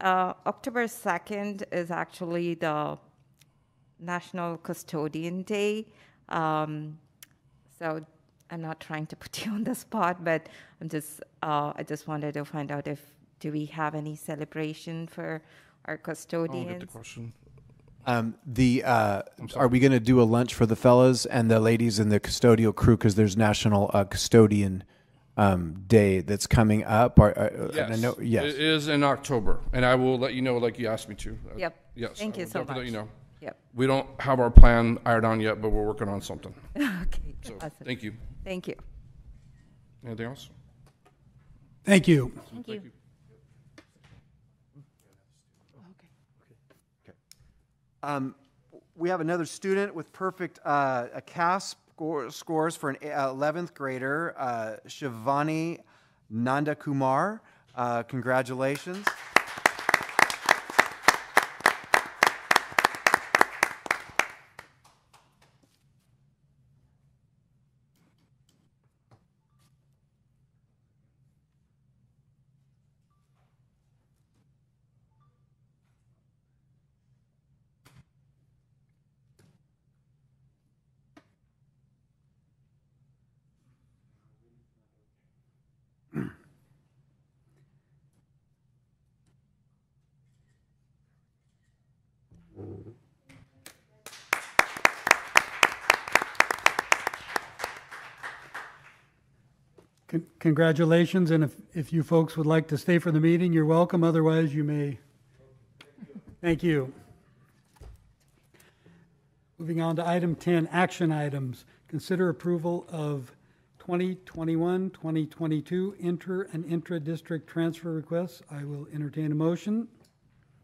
October 2nd is actually the National Custodian Day. So I'm not trying to put you on the spot, but I just wanted to find out do we have any celebration for our custodians? I'll get the question. Are we going to do a lunch for the fellas and the ladies in the custodial crew because there's National Custodian Day that's coming up? Yes, and I know, yes, it is in October, and I will let you know like you asked me to. Yep. Yes. Thank you so much. Let you know. Yep. We don't have our plan ironed out yet, but we're working on something. Okay. So Awesome. thank you. Thank you. Anything else? Thank you. Thank you. We have another student with perfect CAS scores for an 11th grader, Shivani Nandakumar. Congratulations. Congratulations, and if you folks would like to stay for the meeting, you're welcome. Otherwise, you may. Thank you. Moving on to item 10, action items. Consider approval of 2021-2022 inter and intra-district transfer requests. I will entertain a motion.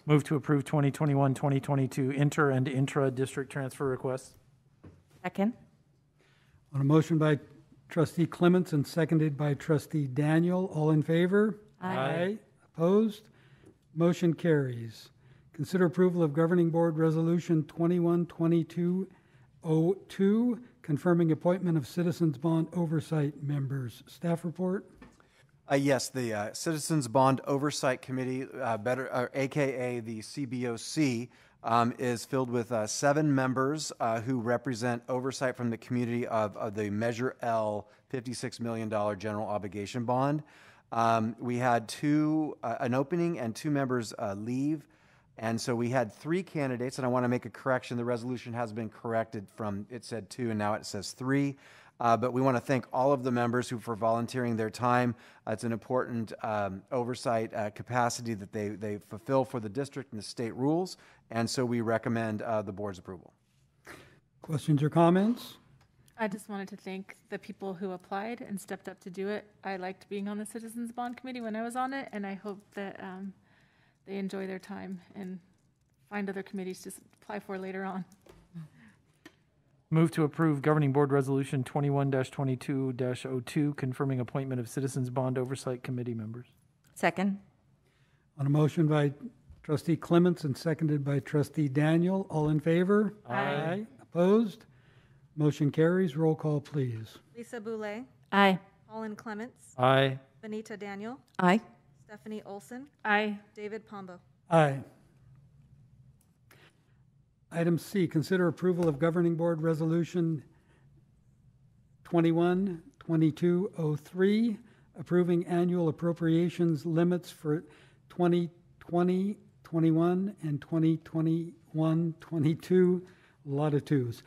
Move to approve 2021-2022 inter and intra-district transfer requests. Second. On a motion by Trustee Clements and seconded by Trustee Daniel. All in favor? Aye. Opposed? Motion carries. Consider approval of Governing Board Resolution 212202, confirming appointment of Citizens Bond Oversight members. Staff report. Yes, the Citizens Bond Oversight Committee, AKA the CBOC, is filled with 7 members who represent oversight from the community of the Measure L $56 million general obligation bond. We had an opening and 2 members leave. And so we had 3 candidates, and I want to make a correction. The resolution has been corrected from, it said 2 and now it says 3. But we want to thank all of the members for volunteering their time. It's an important oversight capacity that they fulfill for the district and the state rules. And so we recommend the board's approval. Questions or comments? I just wanted to thank the people who applied and stepped up to do it. I liked being on the Citizens Bond Committee when I was on it, and I hope that they enjoy their time and find other committees to apply for later on. Move to approve Governing Board Resolution 21-22-02, confirming appointment of Citizens Bond Oversight Committee members. Second. On a motion by Trustee Clements and seconded by Trustee Daniel. All in favor? Aye. Opposed? Motion carries. Roll call, please. Lisa Boulay, Aye. Colin Clements, Aye. Benita Daniel, Aye. Stephanie Olson, Aye. David Pombo. Aye. Item C, consider approval of Governing Board Resolution 21-2203, approving annual appropriations limits for 2020, 21, and 2021, 22, a lot of twos.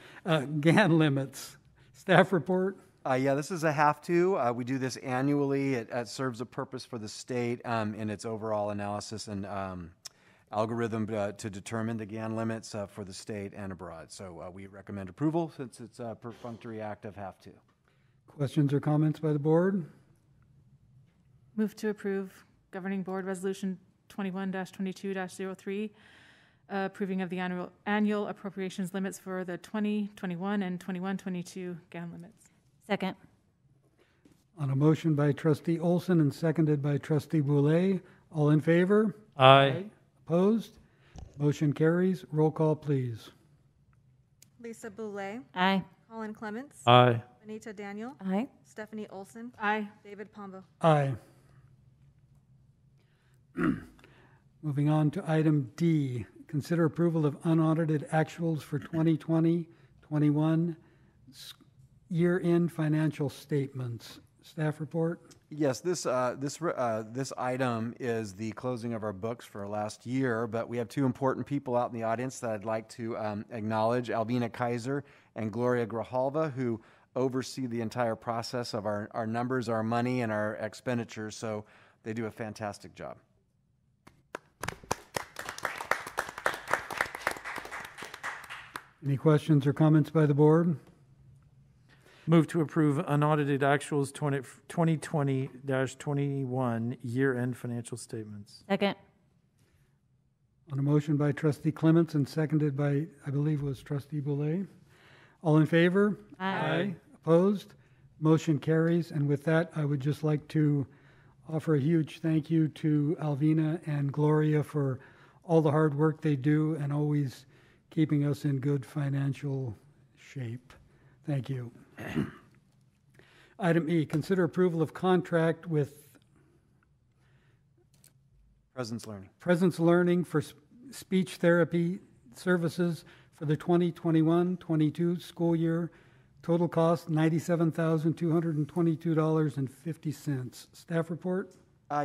GAN limits. Staff report. Yeah, this is a have to. We do this annually. It serves a purpose for the state in its overall analysis and algorithm to determine the GAN limits for the state and abroad. So we recommend approval since it's a perfunctory act of have to. Questions or comments by the board? Move to approve Governing Board Resolution 21-22-03, approving of the annual appropriations limits for the 2021 and 21-22 GAN limits. Second. On a motion by Trustee Olson and seconded by Trustee Boulay. All in favor? Aye. Opposed? Motion carries. Roll call, please. Lisa Boulay, Aye. Colin Clements, Aye. Benita Daniel, Aye. Stephanie Olson, Aye. David Pombo. Aye. Moving on to item D, consider approval of unaudited actuals for 2020-21 year-end financial statements. Staff report. Yes, this item is the closing of our books for last year, but we have 2 important people out in the audience that I'd like to acknowledge, Alvina Kaiser and Gloria Grijalva, who oversee the entire process of our numbers, our money, and our expenditures, so they do a fantastic job. Any questions or comments by the board? Move to approve unaudited actuals 2020-21 year-end financial statements. Second. On a motion by Trustee Clements and seconded by, I believe it was Trustee Boulay. All in favor? Aye. Opposed? Motion carries. And with that, I would just like to offer a huge thank you to Alvina and Gloria for all the hard work they do and always keeping us in good financial shape. Thank you. Item E, consider approval of contract with Presence Learning. Presence Learning for speech therapy services for the 2021-22 school year. Total cost $97,222.50. Staff report.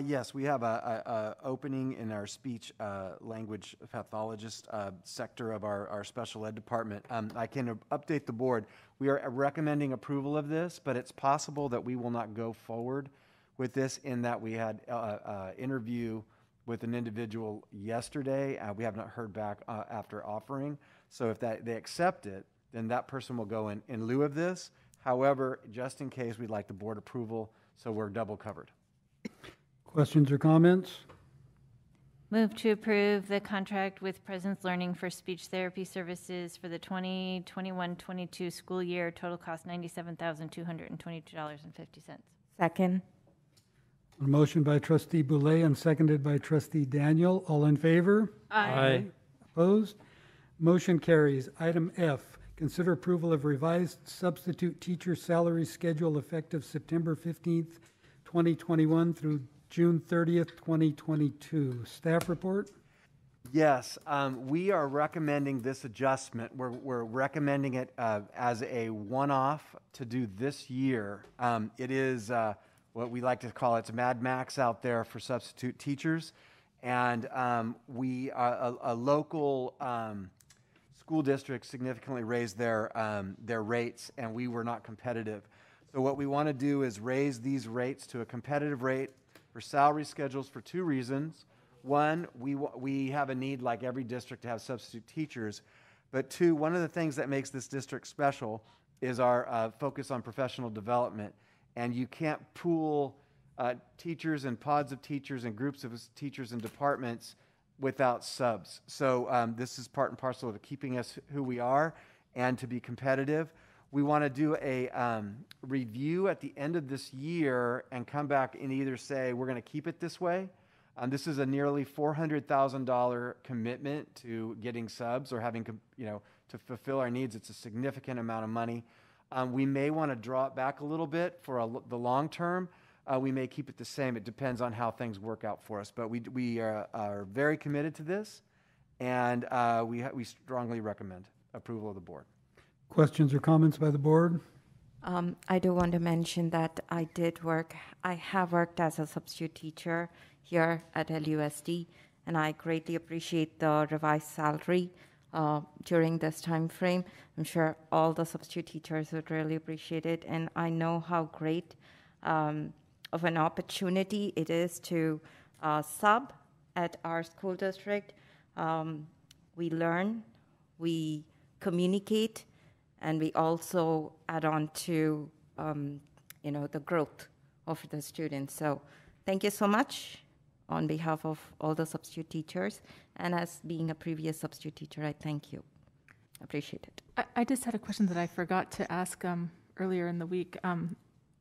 Yes, we have a opening in our speech language pathologist sector of our special ed department. I can update the board. We are recommending approval of this, but it's possible that we will not go forward with this in that we had an interview with an individual yesterday. We have not heard back after offering. So if they accept it, then that person will go in lieu of this. However, just in case, we'd like the board approval, so we're double covered. Questions or comments? Move to approve the contract with Presence Learning for speech therapy services for the 2021-22 school year. Total cost $97,222.50. Second. A motion by trustee Boulay and seconded by trustee Daniel. All in favor? Aye. Opposed? Motion carries. Item F, consider approval of revised substitute teacher salary schedule effective September 15th, 2021 through June 30th, 2022. Staff report? Yes, we are recommending this adjustment. We're recommending it as a one-off to do this year. It is what we like to call it's Mad Max out there for substitute teachers, and a local school district significantly raised their rates, and we were not competitive. So what we want to do is raise these rates to a competitive rate for salary schedules for two reasons. One, we have a need, like every district, to have substitute teachers. But two, one of the things that makes this district special is our focus on professional development. And you can't pool teachers and pods of teachers and groups of teachers and departments without subs. So this is part and parcel of keeping us who we are and to be competitive. We want to do a review at the end of this year and come back and either say we're going to keep it this way. This is a nearly $400,000 commitment to getting subs or having, to fulfill our needs. It's a significant amount of money. We may want to draw it back a little bit for the long term. We may keep it the same. It depends on how things work out for us. But we are very committed to this, and we strongly recommend approval of the board. Questions or comments by the board? I do want to mention that I have worked as a substitute teacher here at LUSD, and I greatly appreciate the revised salary during this time frame. I'm sure all the substitute teachers would really appreciate it, and I know how great of an opportunity it is to sub at our school district. We learn, we communicate, and we also add on to the growth of the students. So thank you so much on behalf of all the substitute teachers, and as being a previous substitute teacher, I thank you. Appreciate it. I just had a question that I forgot to ask earlier in the week.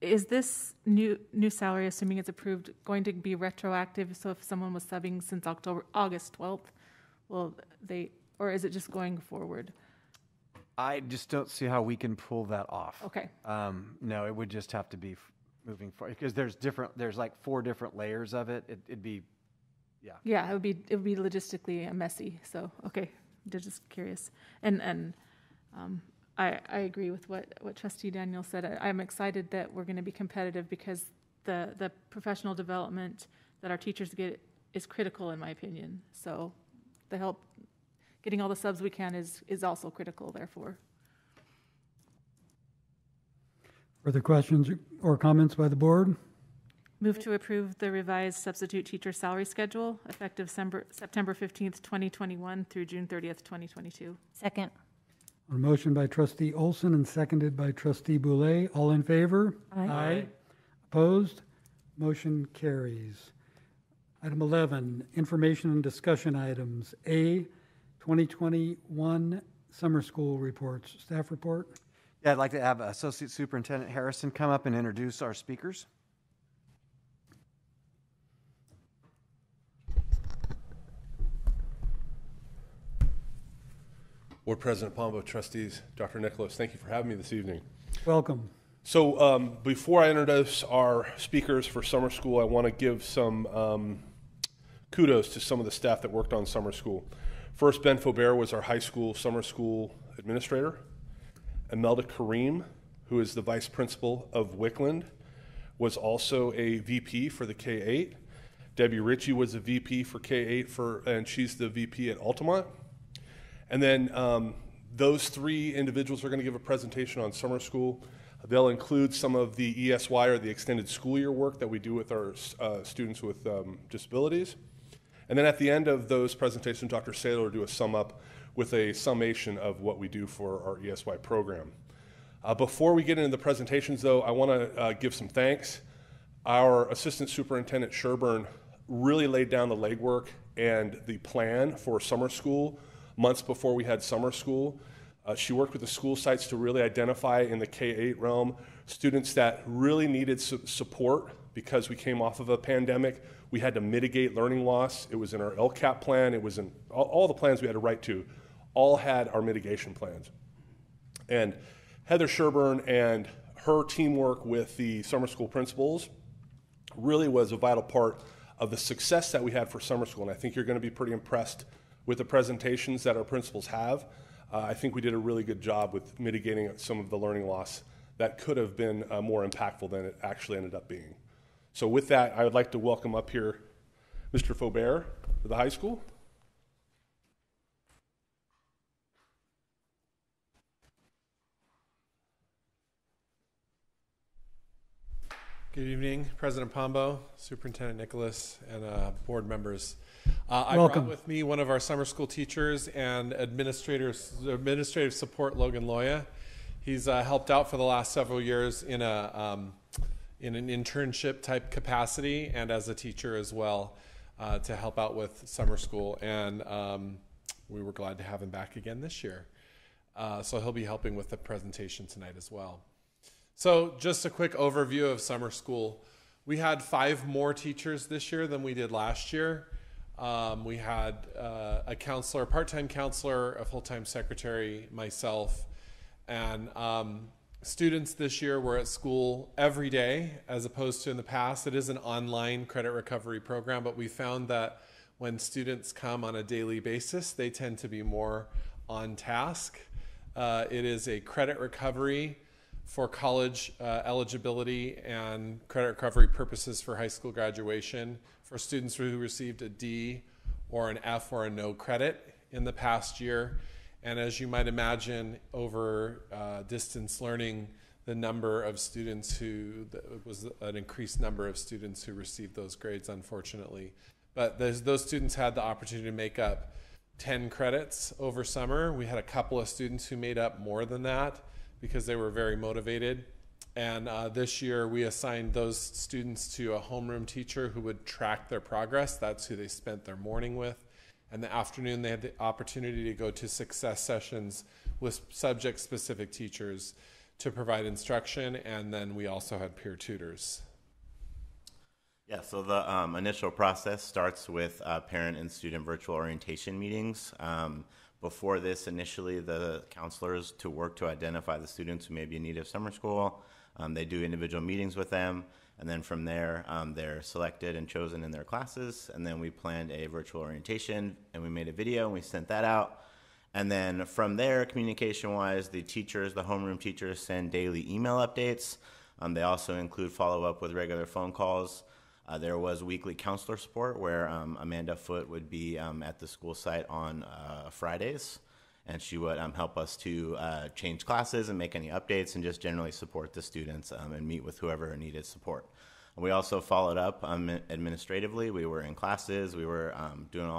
Is this new salary, assuming it's approved, going to be retroactive? So if someone was subbing since August 12th, or is it just going forward? I just don't see how we can pull that off. Okay. No, it would just have to be moving forward because there's like 4 different layers of it. It'd be, yeah. Yeah, it would be logistically messy. So okay, just curious. And I agree with what Trustee Daniel said. I'm excited that we're going to be competitive because the professional development that our teachers get is critical in my opinion. So the help. Getting all the subs we can is also critical, therefore. Further questions or comments by the board? Move to approve the revised substitute teacher salary schedule effective September 15th, 2021 through June 30th, 2022. Second. A motion by trustee Olson and seconded by trustee Boulay. All in favor? Aye. Opposed? Motion carries. Item 11, information and discussion items. A, 2021 summer school reports. Staff report. Yeah, I'd like to have Associate Superintendent Harrison come up and introduce our speakers. Board President Pombo, trustees, Dr. Nicholas, thank you for having me this evening. Welcome. So before I introduce our speakers for summer school, I want to give some kudos to some of the staff that worked on summer school. First, Ben Faubert was our high school summer school administrator. Imelda Kareem, who is the vice principal of Wickland, was also a VP for the K-8. Debbie Ritchie was a VP for K-8, and she's the VP at Altamont. And then those 3 individuals are going to give a presentation on summer school. They'll include some of the ESY, or the extended school year work that we do with our students with disabilities. And then at the end of those presentations, Dr. Saylor will do a sum up with a summation of what we do for our ESY program. Before we get into the presentations, though, I want to give some thanks. Our Assistant Superintendent Sherburne really laid down the legwork and the plan for summer school months before we had summer school. She worked with the school sites to really identify in the K-8 realm students that really needed support because we came off of a pandemic. We had to mitigate learning loss. It was in our LCAP plan. It was in all the plans we had to write to, all had our mitigation plans. And Heather Sherburne and her teamwork with the summer school principals really was a vital part of the success that we had for summer school. And I think you're going to be pretty impressed with the presentations that our principals have. I think we did a really good job with mitigating some of the learning loss that could have been more impactful than it actually ended up being. So with that, I would like to welcome up here Mr. Faubert for the high school. Good evening, President Pombo, Superintendent Nicholas, and board members. I Welcome. brought with me one of our summer school teachers and administrative support, Logan Loya. He's helped out for the last several years in an internship type capacity and as a teacher as well to help out with summer school. And we were glad to have him back again this year. So he'll be helping with the presentation tonight as well. So just a quick overview of summer school. We had 5 more teachers this year than we did last year. We had a counselor, a part-time counselor, a full-time secretary, myself, and students this year were at school every day as opposed to in the past. It is an online credit recovery program, but we found that when students come on a daily basis, they tend to be more on task. It is a credit recovery for college eligibility and credit recovery purposes for high school graduation for students who received a D or an F or a no credit in the past year. And as you might imagine, over distance learning, the number of students was an increased number of students who received those grades, unfortunately. But those students had the opportunity to make up 10 credits over summer. We had a couple of students who made up more than that because they were very motivated. And this year we assigned those students to a homeroom teacher who would track their progress. That's who they spent their morning with. And the afternoon they had the opportunity to go to success sessions with subject-specific teachers to provide instruction, and then we also had peer tutors. Yeah, so the initial process starts with parent and student virtual orientation meetings. Before this, initially, the counselors to work to identify the students who may be in need of summer school. They do individual meetings with them, and then from there, they're selected and chosen in their classes, and then we planned a virtual orientation, and we made a video, and we sent that out. And then from there, communication-wise, the teachers, the homeroom teachers, send daily email updates. They also include follow-up with regular phone calls. There was weekly counselor support where Amanda Foote would be at the school site on Fridays, and she would help us to change classes and make any updates and just generally support the students and meet with whoever needed support. We also followed up administratively. We were in classes, we were doing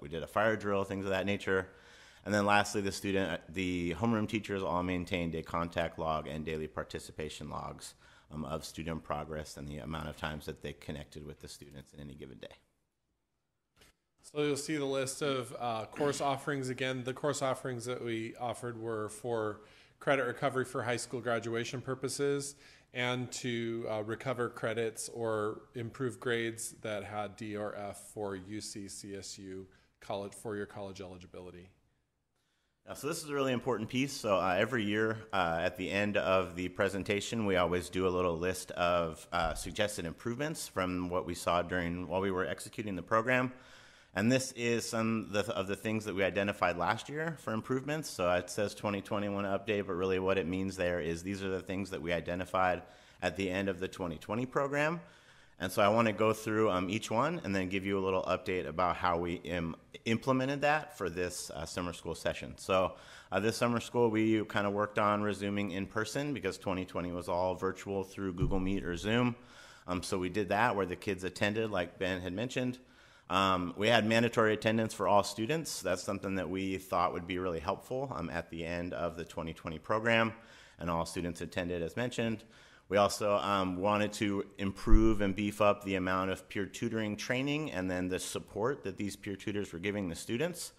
we did a fire drill, things of that nature. And then lastly, the homeroom teachers all maintained a contact log and daily participation logs of student progress and the amount of times that they connected with the students in any given day. So you'll see the list of course offerings. Again, the course offerings that we offered were for credit recovery for high school graduation purposes and to recover credits or improve grades that had D or F for UC, CSU, college, four-year college eligibility. So this is a really important piece. So every year at the end of the presentation, we always do a little list of suggested improvements from what we saw while we were executing the program. And this is some of the things that we identified last year for improvements. So it says 2021 update, but really what it means there is these are the things that we identified at the end of the 2020 program. And so I want to go through each one and then give you a little update about how we implemented that for this summer school session. So this summer school, we kind of worked on resuming in person because 2020 was all virtual through Google Meet or Zoom. So we did that where the kids attended, like Ben had mentioned. We had mandatory attendance for all students. That's something that we thought would be really helpful at the end of the 2020 program, and all students attended as mentioned. We also wanted to improve and beef up the amount of peer tutoring training and then the support that these peer tutors were giving the students.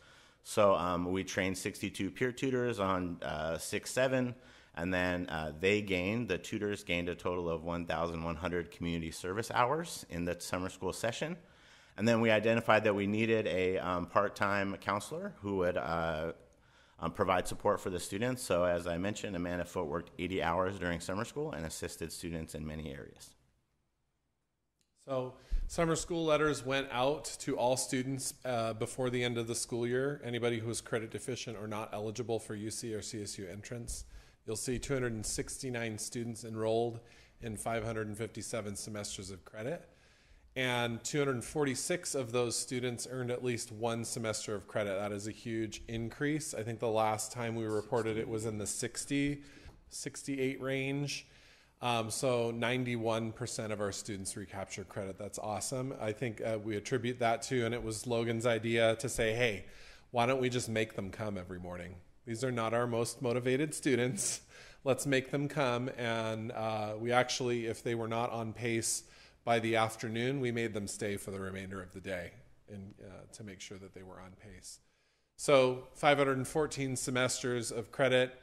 So we trained 62 peer tutors on 6-7, And then the tutors gained a total of 1,100 community service hours in the summer school session. And then we identified that we needed a part-time counselor who would provide support for the students. So as I mentioned, Amanda Foote worked 80 hours during summer school and assisted students in many areas. So summer school letters went out to all students before the end of the school year, anybody who was credit deficient or not eligible for UC or CSU entrance. You'll see 269 students enrolled in 557 semesters of credit. And 246 of those students earned at least one semester of credit. That is a huge increase. I think the last time we reported it was in the 68 range. So 91% of our students recaptured credit. That's awesome. I think we attribute that to, and it was Logan's idea to say, hey, why don't we just make them come every morning? These are not our most motivated students. Let's make them come. And we actually, if they were not on pace by the afternoon, we made them stay for the remainder of the day and to make sure that they were on pace. So 514 semesters of credit.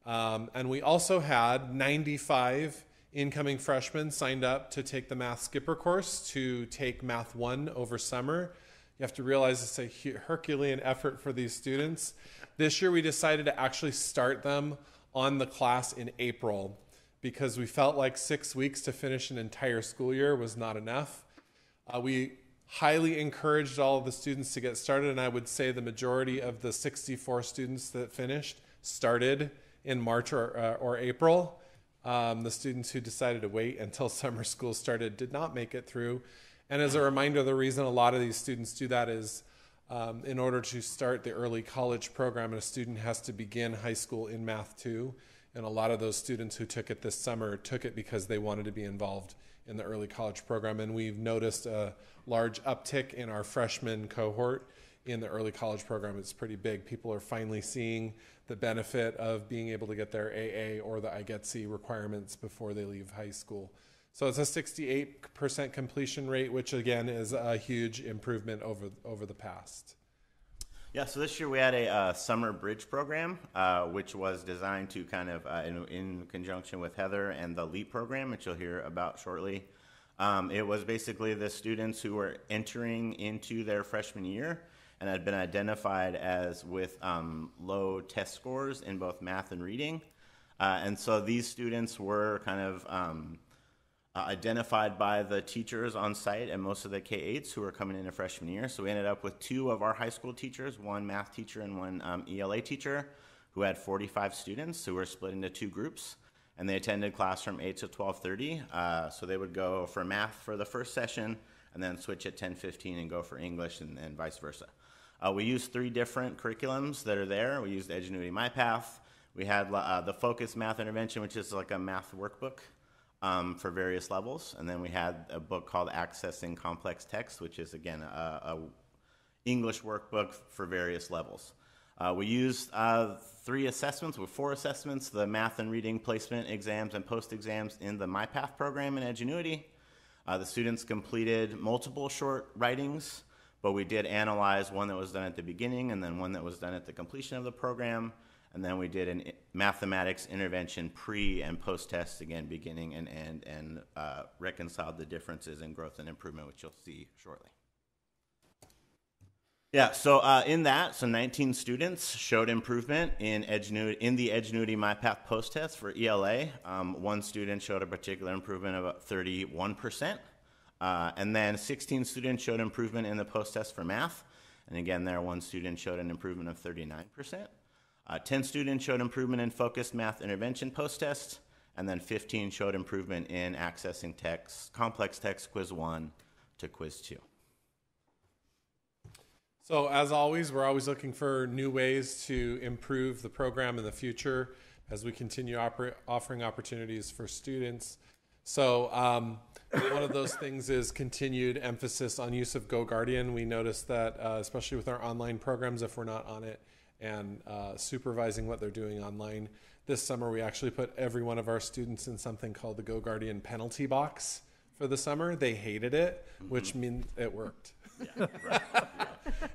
And we also had 95 incoming freshmen signed up to take the Math Skipper course to take Math 1 over summer. You have to realize it's a Herculean effort for these students. This year we decided to actually start them on the class in April because we felt like 6 weeks to finish an entire school year was not enough. We highly encouraged all of the students to get started, and I would say the majority of the 64 students that finished started in March or April. The students who decided to wait until summer school started did not make it through. And as a reminder, the reason a lot of these students do that is in order to start the early college program, a student has to begin high school in Math 2. And a lot of those students who took it this summer took it because they wanted to be involved in the early college program. And we've noticed a large uptick in our freshman cohort in the early college program. It's pretty big. People are finally seeing the benefit of being able to get their AA or the I Get C requirements before they leave high school. So it's a 68% completion rate, which again is a huge improvement over the past. Yeah, so this year we had a summer bridge program, which was designed to kind of, in conjunction with Heather and the LEAP program, which you'll hear about shortly. It was basically the students who were entering into their freshman year and had been identified as with low test scores in both math and reading. And so these students were kind of identified by the teachers on site and most of the K-8s who were coming into freshman year. So we ended up with 2 of our high school teachers, one math teacher and one ELA teacher, who had 45 students who were split into 2 groups. And they attended class from 8 to 12:30. So they would go for math for the first session and then switch at 10:15 and go for English and vice versa. We used 3 different curriculums that are there. We used Edgenuity MyPath. We had the Focus Math Intervention, which is like a math workbook for various levels. And then we had a book called Accessing Complex Text, which is, again, a English workbook for various levels. We used 3 assessments, with 4 assessments, the math and reading placement exams and post-exams in the MyPath program in Edgenuity. The students completed multiple short writings, but we did analyze one that was done at the beginning and then one that was done at the completion of the program. And then we did a mathematics intervention pre and post test, again, beginning and end, and reconciled the differences in growth and improvement, which you'll see shortly. Yeah, so in that, 19 students showed improvement in the Edgenuity MyPath post test for ELA. 1 student showed a particular improvement of about 31%. And then 16 students showed improvement in the post test for math. And again, there 1 student showed an improvement of 39%. 10 students showed improvement in focused math intervention post-test, and then 15 showed improvement in accessing text, complex text quiz 1 to quiz 2. So as always, we're always looking for new ways to improve the program in the future as we continue offering opportunities for students. So one of those things is continued emphasis on use of GoGuardian. We noticed that, especially with our online programs, if we're not on it, and supervising what they're doing online. This summer, we actually put every one of our students in something called the GoGuardian penalty box for the summer. They hated it, which means it worked. Yeah, right.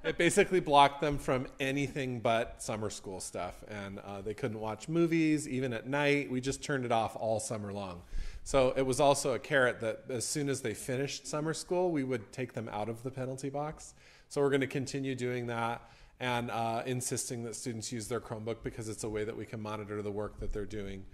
It basically blocked them from anything but summer school stuff. And they couldn't watch movies, even at night. We just turned it off all summer long. So it was also a carrot that as soon as they finished summer school, we would take them out of the penalty box. So we're going to continue doing that and insisting that students use their Chromebook because it's a way that we can monitor the work that they're doing.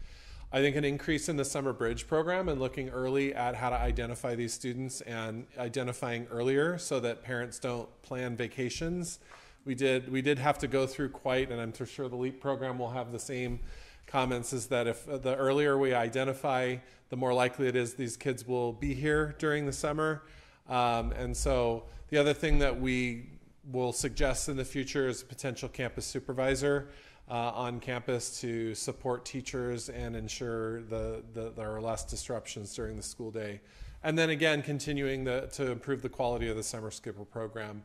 I think an increase in the Summer Bridge program and looking early at how to identify these students and identifying earlier so that parents don't plan vacations. We did have to go through quite, and I'm sure the LEAP program will have the same comments, is that if the earlier we identify, the more likely it is these kids will be here during the summer. And so the other thing that we will suggest in the future is a potential campus supervisor on campus to support teachers and ensure there are less disruptions during the school day. And then again, continuing to improve the quality of the Summer Skipper program.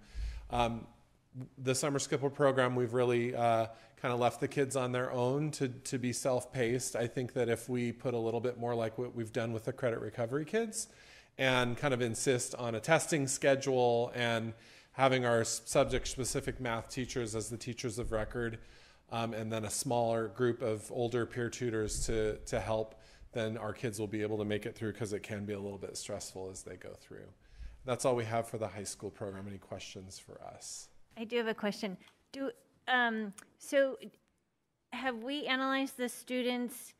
The Summer Skipper program, we've really kind of left the kids on their own to be self-paced. I think that if we put a little bit more like what we've done with the credit recovery kids and kind of insist on a testing schedule and having our subject-specific math teachers as the teachers of record, and then a smaller group of older peer tutors to help, then our kids will be able to make it through because it can be a little bit stressful as they go through. That's all we have for the high school program. Any questions for us? I do have a question. So have we analyzed the students?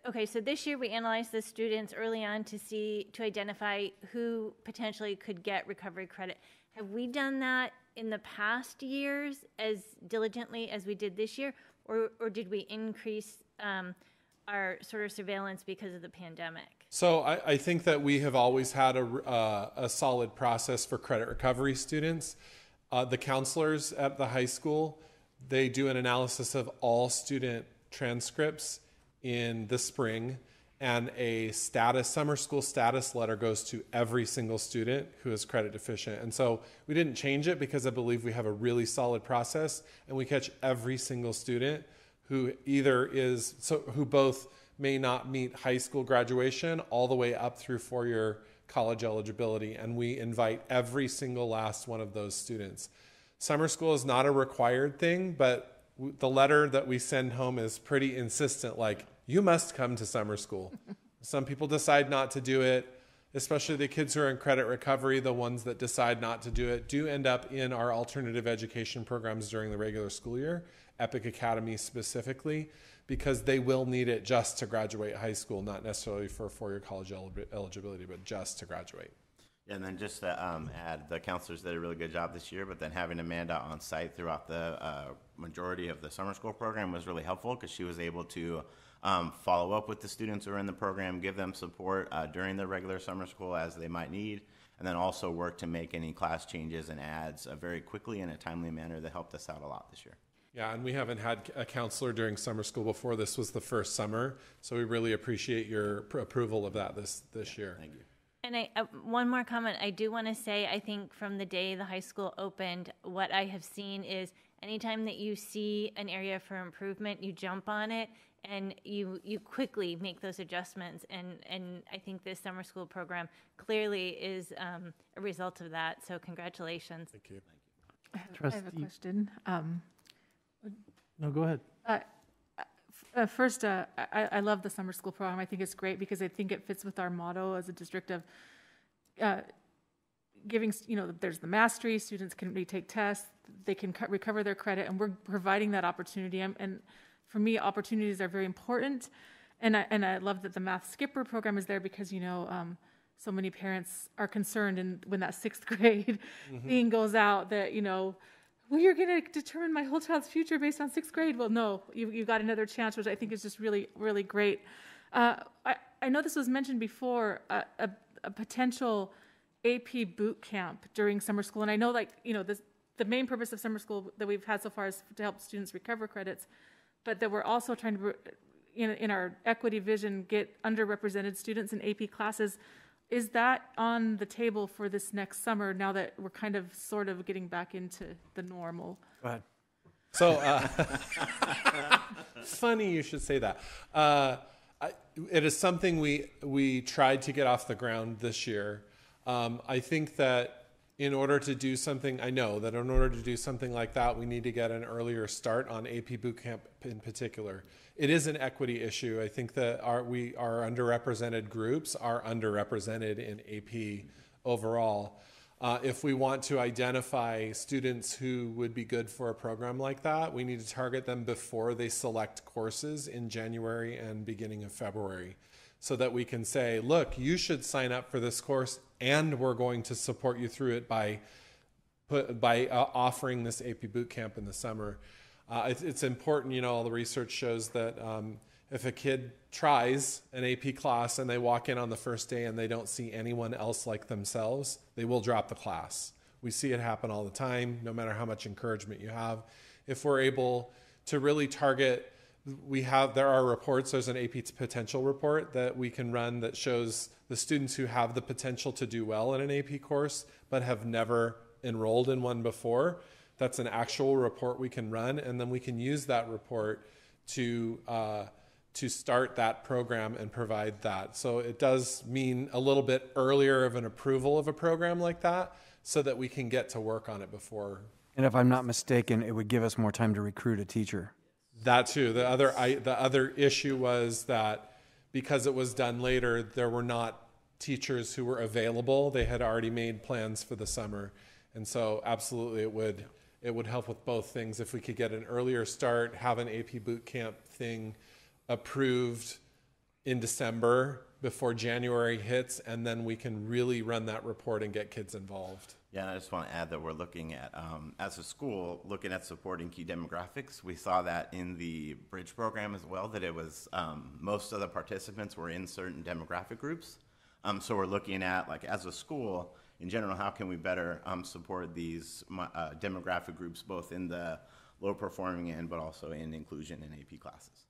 Okay, so this year we analyzed the students early on to identify who potentially could get recovery credit. Have we done that in the past years as diligently as we did this year, or did we increase our sort of surveillance because of the pandemic? So I think that we have always had a solid process for credit recovery students. The counselors at the high school, they do an analysis of all student transcripts in the spring, and a summer school status letter goes to every single student who is credit deficient. And so we didn't change it because I believe we have a really solid process, and we catch every single student who who both may not meet high school graduation all the way up through four-year college eligibility, and we invite every single last one of those students. Summer school is not a required thing, but the letter that we send home is pretty insistent, like, you must come to summer school. Some people decide not to do it, especially the kids who are in credit recovery. The ones that decide not to do it do end up in our alternative education programs during the regular school year, Epic Academy specifically, because they will need it just to graduate high school, not necessarily for four-year college eligibility, but just to graduate. And then just to add, the counselors did a really good job this year, but then having Amanda on site throughout the majority of the summer school program was really helpful because she was able to follow up with the students who are in the program, give them support during the regular summer school as they might need, and then also work to make any class changes and adds very quickly in a timely manner that helped us out a lot this year. Yeah, and we haven't had a counselor during summer school before. This was the first summer, so we really appreciate your approval of that this year. Thank you. And one more comment. I do want to say, I think from the day the high school opened, what I have seen is anytime that you see an area for improvement, you jump on it and you quickly make those adjustments. And I think this summer school program clearly is a result of that. So congratulations. Thank you. I have a question. No, go ahead. First, I love the summer school program. I think it's great because I think it fits with our motto as a district of giving, there's the mastery, students can retake tests, they can recover their credit, and we're providing that opportunity. And for me, opportunities are very important. And I love that the Math Skipper program is there because, so many parents are concerned when that sixth grade thing goes out that, well, you're going to determine my whole child's future based on sixth grade. Well, no, you've got another chance, which I think is just really, really great. I know this was mentioned before, a potential AP boot camp during summer school. And I know, the main purpose of summer school that we've had so far is to help students recover credits, but that we're also trying to, in our equity vision, get underrepresented students in AP classes. Is that on the table for this next summer now that we're kind of sort of getting back into the normal? Go ahead. So, funny you should say that. It is something we tried to get off the ground this year. I think that in order to do something, I know that in order to do something like that, we need to get an earlier start on AP Bootcamp in particular. It is an equity issue. I think that our underrepresented groups are underrepresented in AP overall. If we want to identify students who would be good for a program like that, we need to target them before they select courses in January and beginning of February, so that we can say, look, you should sign up for this course and we're going to support you through it by offering this AP Bootcamp in the summer. It's important, all the research shows that if a kid tries an AP class and they walk in on the first day and they don't see anyone else like themselves, they will drop the class. We see it happen all the time, no matter how much encouragement you have. If we're able to really target, there are reports, there's an AP potential report that we can run that shows the students who have the potential to do well in an AP course, but have never enrolled in one before. That's an actual report we can run, and then we can use that report to start that program and provide that. So it does mean a little bit earlier of an approval of a program like that, so that we can get to work on it before. And if I'm not mistaken, it would give us more time to recruit a teacher. That too. The other issue was that because it was done later, there were not teachers who were available. They had already made plans for the summer. And so absolutely it would help with both things. If we could get an earlier start, have an AP Bootcamp thing approved in December before January hits, and then we can really run that report and get kids involved. Yeah, and I just want to add that we're looking at, as a school, looking at supporting key demographics. We saw that in the Bridge program as well, that it was most of the participants were in certain demographic groups. So we're looking at, like, as a school, in general, how can we better support these demographic groups, both in the low performing end, but also in inclusion in AP classes.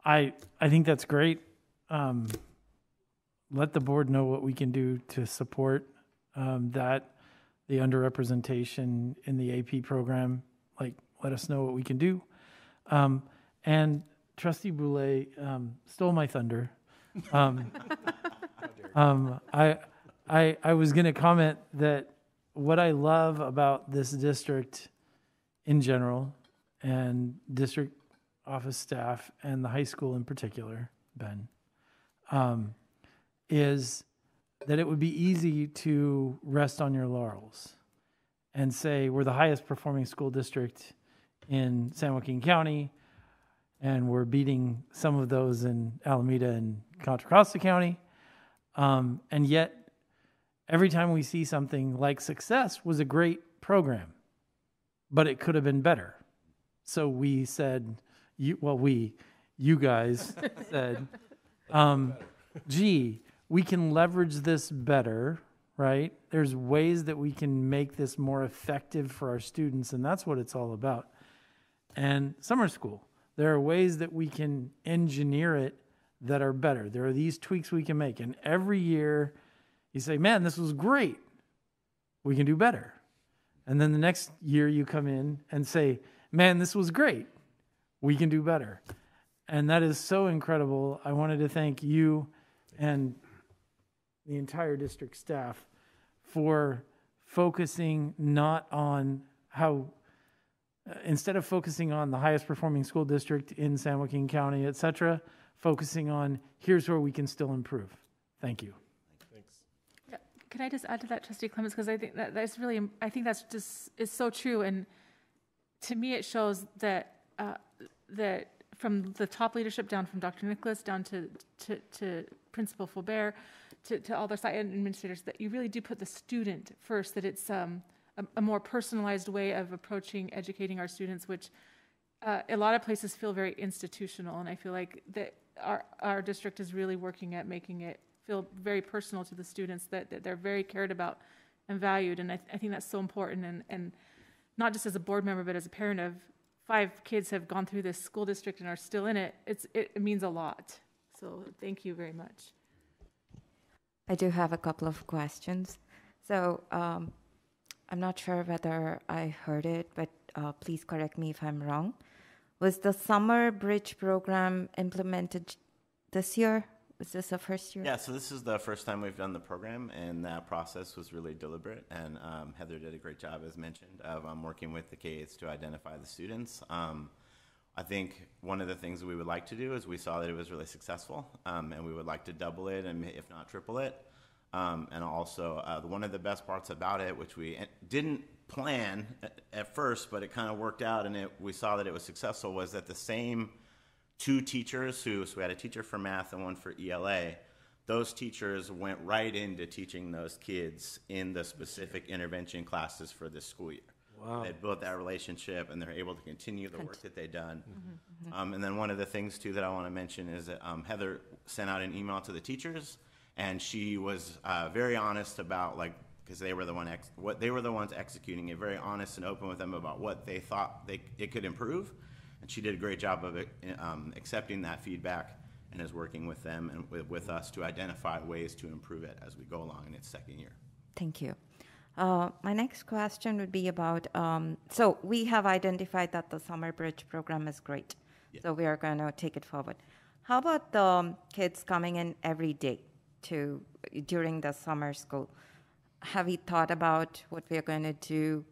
I think that's great. Let the board know what we can do to support the underrepresentation in the AP program. Like, let us know what we can do. And Trustee Boulay stole my thunder. I was going to comment that what I love about this district in general, and district office staff, and the high school in particular, Ben, is that it would be easy to rest on your laurels and say, we're the highest performing school district in San Joaquin County, and we're beating some of those in Alameda and Contra Costa County. And yet, every time we see something like Success was a great program, but it could have been better. So we said, you guys said, gee, we can leverage this better, right? There's ways that we can make this more effective for our students, and that's what it's all about. And summer school, there are ways that we can engineer it that are better. There are these tweaks we can make. And every year you say, man, this was great. We can do better. And then the next year you come in and say, man, this was great. We can do better. And that is so incredible. I wanted to thank you and the entire district staff for focusing not on how, instead of focusing on the highest performing school district in San Joaquin County, et cetera, focusing on here's where we can still improve. Thank you. Thanks. Yeah. Can I just add to that, Trustee Clements? Because I think that's really, I think that's just, is so true. And to me, it shows that, that from the top leadership down, from Dr. Nicholas down to Principal Faubert, to all the site administrators, that you really do put the student first, that it's a more personalized way of approaching educating our students, which a lot of places feel very institutional. And I feel like that our district is really working at making it feel very personal to the students, that they're very cared about and valued. And I think that's so important. And not just as a board member, but as a parent of 5 kids have gone through this school district and are still in it, it means a lot. So thank you very much. I do have a couple of questions. So I'm not sure whether I heard it, but please correct me if I'm wrong. Was the summer bridge program implemented this year is this the first year? Yeah, so this is the first time we've done the program, and that process was really deliberate. And Heather did a great job, as mentioned, of working with the K-8s to identify the students. I think one of the things that we would like to do is we saw that it was really successful, and we would like to double it, and if not triple it. And also, one of the best parts about it, which we didn't plan at first, but it kind of worked out, and we saw that it was successful, was that the same two teachers so we had a teacher for math and one for ELA, those teachers went right into teaching those kids in the specific intervention classes for this school year. Wow. They built that relationship, and they're able to continue the work that they've done. And then one of the things, too, that I want to mention is that Heather sent out an email to the teachers, and she was very honest about, like, because they were the ones executing it, very honest and open with them about what they thought it could improve. And she did a great job of accepting that feedback and is working with them and with us to identify ways to improve it as we go along in its second year. Thank you. My next question would be about, so we have identified that the Summer Bridge program is great. Yeah. So we are going to take it forward. How about the kids coming in every day during the summer school? Have you thought about what we are going to do,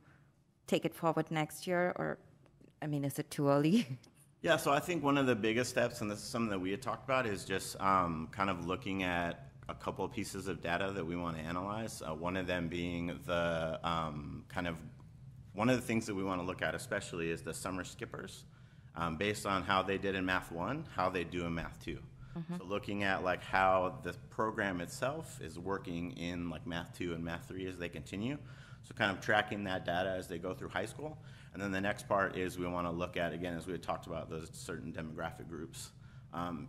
take it forward next year, or, I mean, is it too early? Yeah, so I think one of the biggest steps, and this is something that we had talked about, is just kind of looking at a couple of pieces of data that we want to analyze. One of them being the one of the things that we want to look at especially is the summer skippers, based on how they did in Math 1, how they do in Math 2. So looking at like how the program itself is working in like Math 2 and Math 3 as they continue. So kind of tracking that data as they go through high school. And then the next part is we want to look at, again, as we had talked about, those certain demographic groups.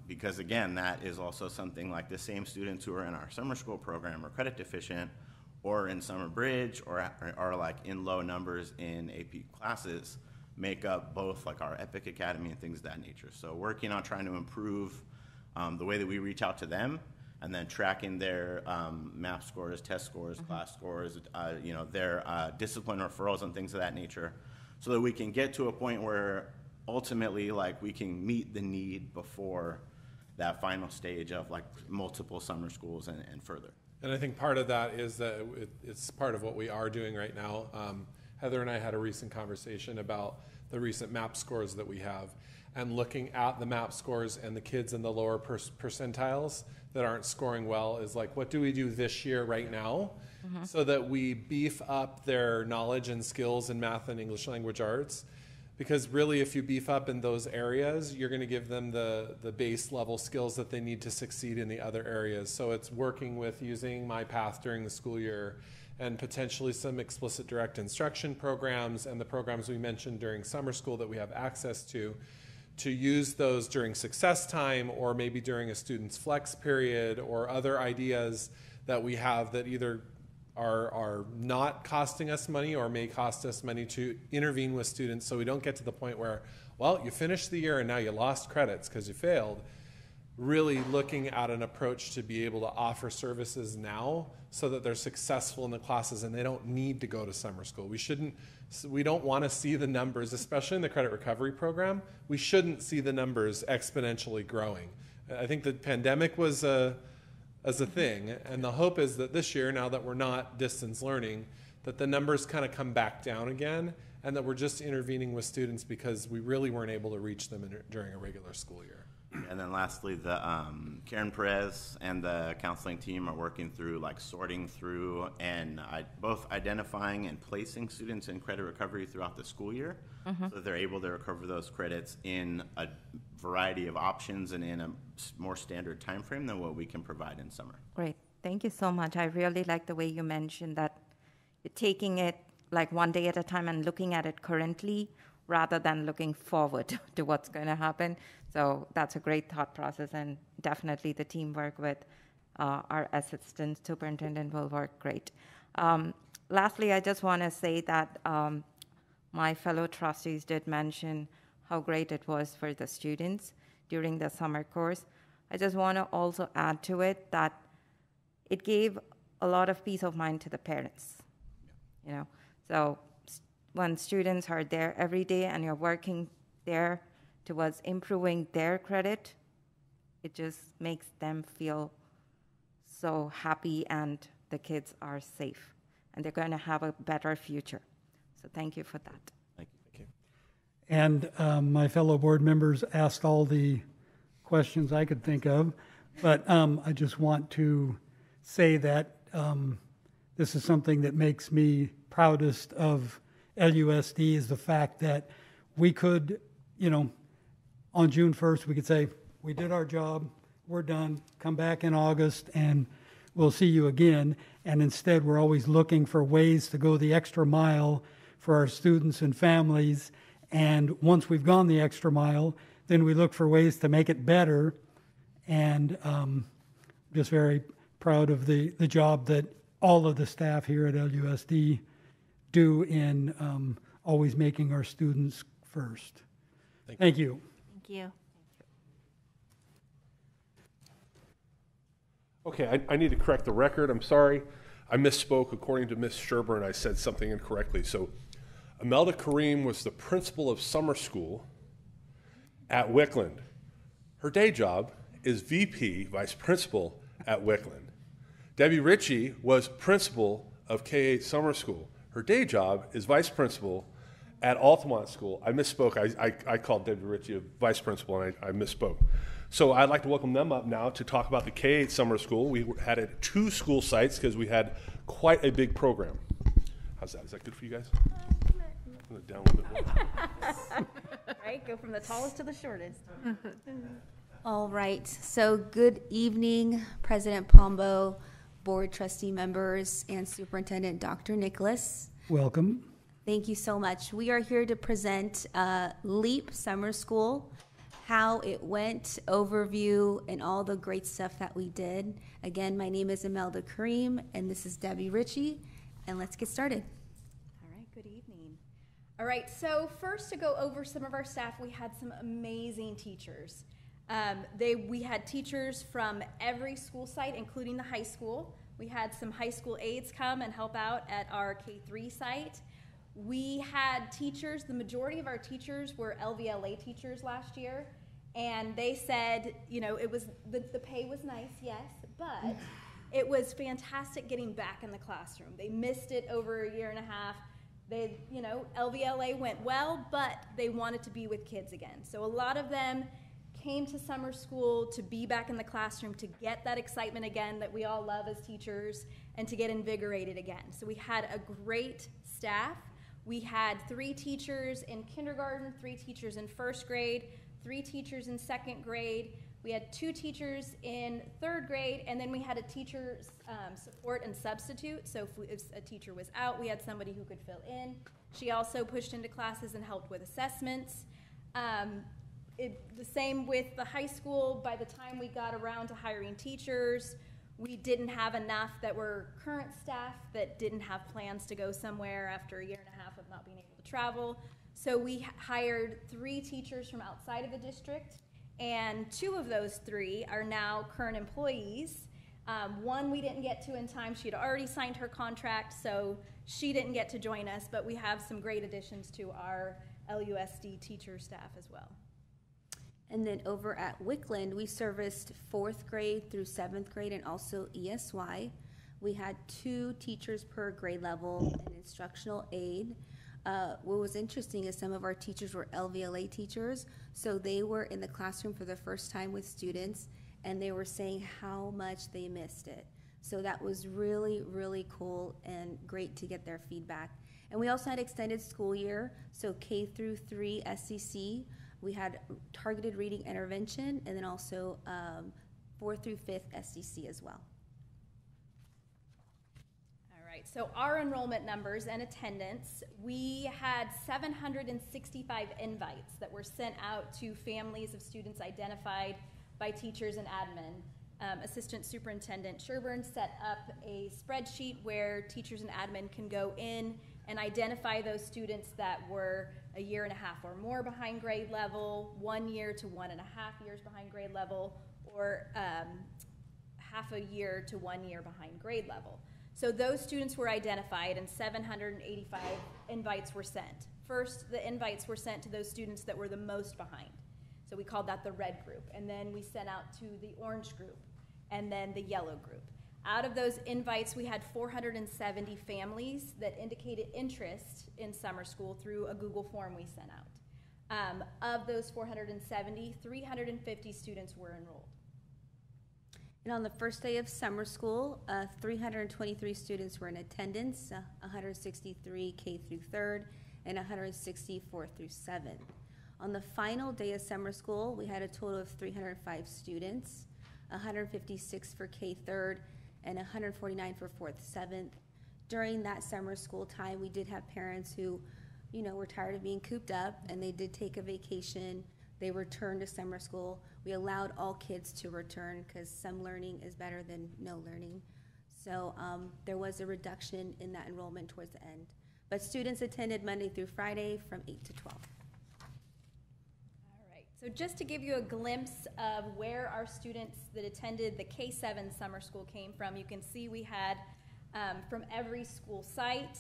Because again, that is also something like the same students who are in our summer school program are credit deficient, or in Summer Bridge, or are like in low numbers in AP classes, make up both like our EPIC Academy and things of that nature. So working on trying to improve the way that we reach out to them, and then tracking their MAP scores, test scores, class scores, their discipline referrals and things of that nature, so that we can get to a point where ultimately, like, we can meet the need before that final stage of like multiple summer schools and further. And I think part of that is that it's part of what we are doing right now. Heather and I had a recent conversation about the recent MAP scores that we have, and looking at the MAP scores and the kids in the lower percentiles that aren't scoring well is like, what do we do this year right now so that we beef up their knowledge and skills in math and English language arts? Because really, if you beef up in those areas, you're going to give them the base level skills that they need to succeed in the other areas. So it's working with using MyPath during the school year, and potentially some explicit direct instruction programs and the programs we mentioned during summer school that we have access to use those during success time, or maybe during a student's flex period, or other ideas that we have that either are not costing us money or may cost us money to intervene with students, so we don't get to the point where, well, you finished the year and now you lost credits because you failed. Really looking at an approach to be able to offer services now so that they're successful in the classes and they don't need to go to summer school. We don't want to see the numbers, especially in the credit recovery program. We shouldn't see the numbers exponentially growing. I think the pandemic was as a thing, and the hope is that this year, now that we're not distance learning, that the numbers kind of come back down again, and that we're just intervening with students because we really weren't able to reach them during a regular school year. And then lastly, the Karen Perez and the counseling team are working through like sorting through and both identifying and placing students in credit recovery throughout the school year, so that they're able to recover those credits in a variety of options and in a more standard time frame than what we can provide in summer. Great. Thank you so much. I really like the way you mentioned that you're taking it like one day at a time and looking at it currently rather than looking forward to what's going to happen. So that's a great thought process, and definitely the teamwork with our assistant superintendent will work great. Lastly, I just want to say that my fellow trustees did mention how great it was for the students during the summer course. I just want to also add to it that it gave a lot of peace of mind to the parents. So when students are there every day and you're working there towards improving their credit, it just makes them feel so happy, and the kids are safe, and they're going to have a better future. So thank you for that. Thank you. And my fellow board members asked all the questions I could think of, but I just want to say that this is something that makes me proudest of LUSD, is the fact that we could, on June 1st, we could say, we did our job, we're done, come back in August, and we'll see you again. And instead, we're always looking for ways to go the extra mile for our students and families. And once we've gone the extra mile, then we look for ways to make it better. And just very proud of the job that all of the staff here at LUSD do in always making our students first. Thank you. Thank you. Okay, I need to correct the record. I'm sorry. I misspoke. According to Ms. Sherburne, I said something incorrectly. So Imelda Kareem was the principal of summer school at Wickland. Her day job is VP, vice principal at Wickland. Debbie Ritchie was principal of K-8 summer school. Her day job is vice principal at Altamont School. I misspoke. I called Debbie Ritchie a vice principal, and I misspoke. So I'd like to welcome them up now to talk about the K-8 summer school. We had it at 2 school sites because we had quite a big program. How's that? Is that good for you guys? Down a little bit more. Right, go from the tallest to the shortest. All right, so good evening, President Pombo, board trustee members, and Superintendent Dr. Nicholas. Welcome. Thank you so much. We are here to present LEAP Summer School, how it went, overview, and all the great stuff that we did. Again, my name is Imelda Kareem, and this is Debbie Ritchie, and let's get started. All right, good evening. All right, so first to go over some of our staff, we had some amazing teachers. We had teachers from every school site, including the high school. We had some high school aides come and help out at our K-3 site. We had teachers, the majority of our teachers were LVLA teachers last year, and they said, it was, the pay was nice, yes, but it was fantastic getting back in the classroom. They missed it over a year and a half. They, LVLA went well, but they wanted to be with kids again. So a lot of them came to summer school to be back in the classroom, to get that excitement again that we all love as teachers, and to get invigorated again. So we had a great staff. We had 3 teachers in kindergarten, 3 teachers in first grade, 3 teachers in second grade. We had 2 teachers in third grade, and then we had a teacher support and substitute. So if a teacher was out, we had somebody who could fill in. She also pushed into classes and helped with assessments. The same with the high school. By the time we got around to hiring teachers, we didn't have enough that were current staff that didn't have plans to go somewhere after a year and a half of not being able to travel. So we hired 3 teachers from outside of the district, and 2 of those 3 are now current employees. One we didn't get to in time. She had already signed her contract, so she didn't get to join us, but we have some great additions to our LUSD teacher staff as well. And then over at Wickland, we serviced 4th grade through 7th grade and also ESY. We had 2 teachers per grade level, an instructional aide. What was interesting is some of our teachers were LVLA teachers, so they were in the classroom for the first time with students, and they were saying how much they missed it. So that was really, really cool and great to get their feedback. And we also had extended school year, so K through 3 SCC. We had targeted reading intervention, and then also 4th through 5th SCC as well. All right, so our enrollment numbers and attendance, we had 765 invites that were sent out to families of students identified by teachers and admin. Assistant Superintendent Sherburne set up a spreadsheet where teachers and admin can go in and identify those students that were a year and a half or more behind grade level, 1 year to 1.5 years behind grade level, or half a year to 1 year behind grade level. So those students were identified, and 785 invites were sent. First, the invites were sent to those students that were the most behind. So we called that the red group. And then we sent out to the orange group and then the yellow group. Out of those invites, we had 470 families that indicated interest in summer school through a Google form we sent out. Of those 470, 350 students were enrolled. And on the first day of summer school, 323 students were in attendance, 163 K through 3rd, and 164 through 7th. On the final day of summer school, we had a total of 305 students, 156 for K 3rd, and 149 for 4th, 7th. During that summer school time, we did have parents who, you know, were tired of being cooped up, and they did take a vacation. They returned to summer school. We allowed all kids to return because some learning is better than no learning. So there was a reduction in that enrollment towards the end. But students attended Monday through Friday from 8 to 12. All right, so just to give you a glimpse of where our students that attended the K-7 summer school came from, you can see we had from every school site.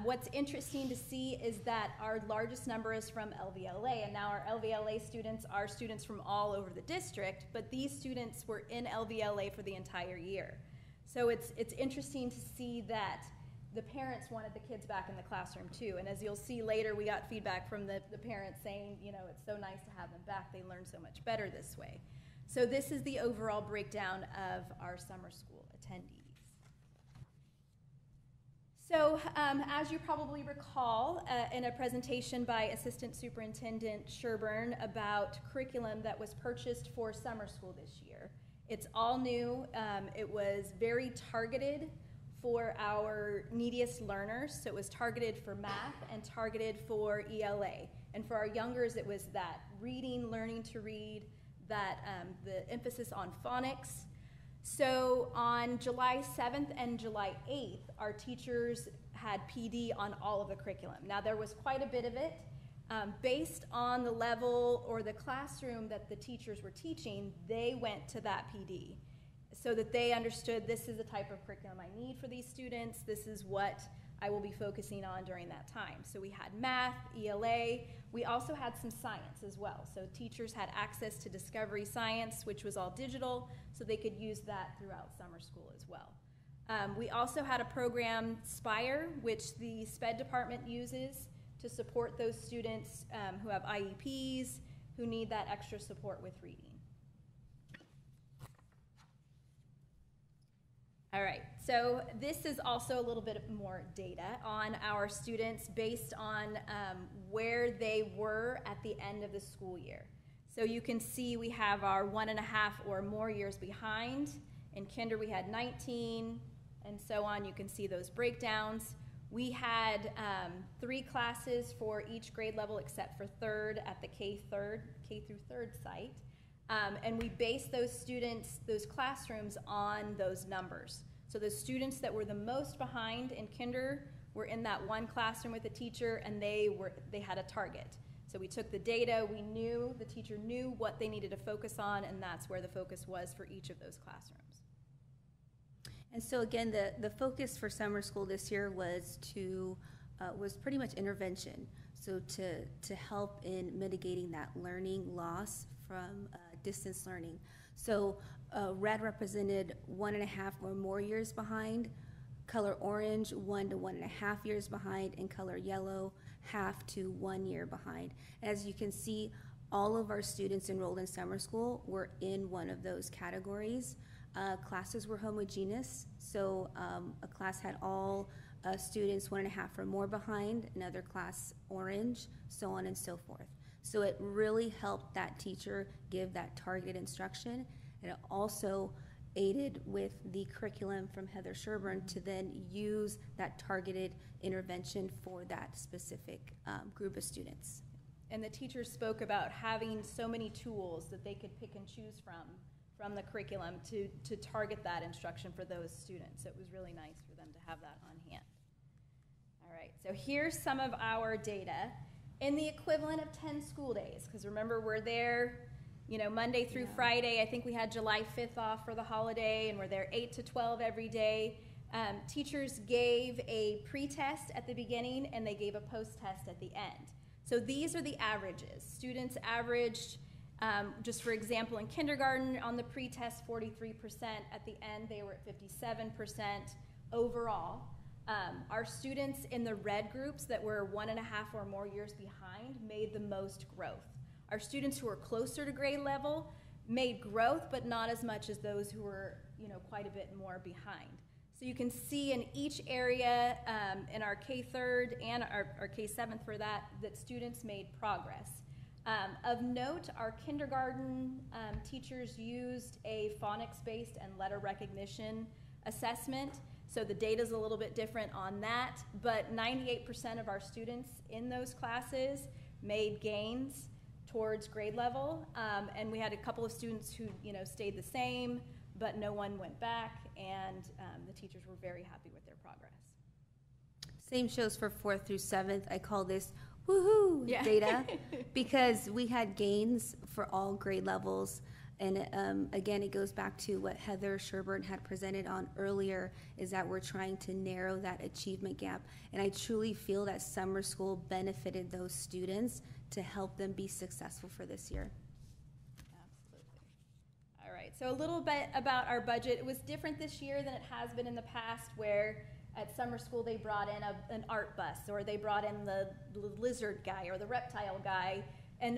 What's interesting to see is that our largest number is from LVLA, and now our LVLA students are students from all over the district, but these students were in LVLA for the entire year. So it's interesting to see that the parents wanted the kids back in the classroom too, and as you'll see later, we got feedback from the parents saying, you know, it's so nice to have them back, they learn so much better this way. So this is the overall breakdown of our summer school attendees. So as you probably recall, in a presentation by Assistant Superintendent Sherburne about curriculum that was purchased for summer school this year. It's all new. It was very targeted for our neediest learners. So it was targeted for math and targeted for ELA. And for our youngers, it was that reading, learning to read, that the emphasis on phonics. So on July 7th and July 8th, our teachers had PD on all of the curriculum. Now there was quite a bit of it. Based on the level or the classroom that the teachers were teaching, they went to that PD so that they understood this is the type of curriculum I need for these students, this is what I will be focusing on during that time. So we had math, ELA, we also had some science as well. So teachers had access to Discovery Science, which was all digital, so they could use that throughout summer school as well. We also had a program, Spire, which the SPED department uses to support those students who have IEPs, who need that extra support with reading. All right, so this is also a little bit more data on our students based on where they were at the end of the school year. So you can see we have our 1.5 or more years behind. In kinder we had 19 and so on. You can see those breakdowns. We had 3 classes for each grade level except for 3rd at the K through 3rd site. And we based those students, those classrooms on those numbers. So the students that were the most behind in kinder were in that one classroom with a teacher, and they had a target. So we took the data, the teacher knew what they needed to focus on, and that's where the focus was for each of those classrooms. And so again, the focus for summer school this year was pretty much intervention. So to help in mitigating that learning loss from distance learning. So red represented 1.5 or more years behind, color orange 1 to 1.5 years behind, and color yellow 0.5 to 1 year behind. As you can see, all of our students enrolled in summer school were in one of those categories. Classes were homogeneous, so a class had all students 1.5 or more behind, another class orange, so on and so forth. So it really helped that teacher give that targeted instruction, and it also aided with the curriculum from Heather Sherburne to then use that targeted intervention for that specific group of students. And the teachers spoke about having so many tools that they could pick and choose from the curriculum to target that instruction for those students. It was really nice for them to have that on hand. All right, so here's some of our data in the equivalent of 10 school days, because remember, we're there, Monday through Friday. I think we had July 5th off for the holiday, and we're there 8 to 12 every day. Teachers gave a pre-test at the beginning, and they gave a post-test at the end. So these are the averages. Students averaged Just for example, in kindergarten, on the pre-test, 43%. At the end, they were at 57% overall. Our students in the red groups that were 1.5 or more years behind made the most growth. Our students who were closer to grade level made growth, but not as much as those who were, quite a bit more behind. So you can see in each area, in our K-3rd and our K-7th for that students made progress. Of note, our kindergarten teachers used a phonics-based and letter recognition assessment. So the data's a little bit different on that, but 98% of our students in those classes made gains towards grade level, and we had a couple of students who stayed the same, but no one went back, and the teachers were very happy with their progress. Same shows for 4th through 7th. I call this woohoo data because we had gains for all grade levels. And again, it goes back to what Heather Sherburne had presented on earlier, is that we're trying to narrow that achievement gap. And I truly feel that summer school benefited those students to help them be successful for this year. Absolutely. All right, so a little bit about our budget. It was different this year than it has been in the past, where at summer school they brought in an art bus, or they brought in the lizard guy or the reptile guy,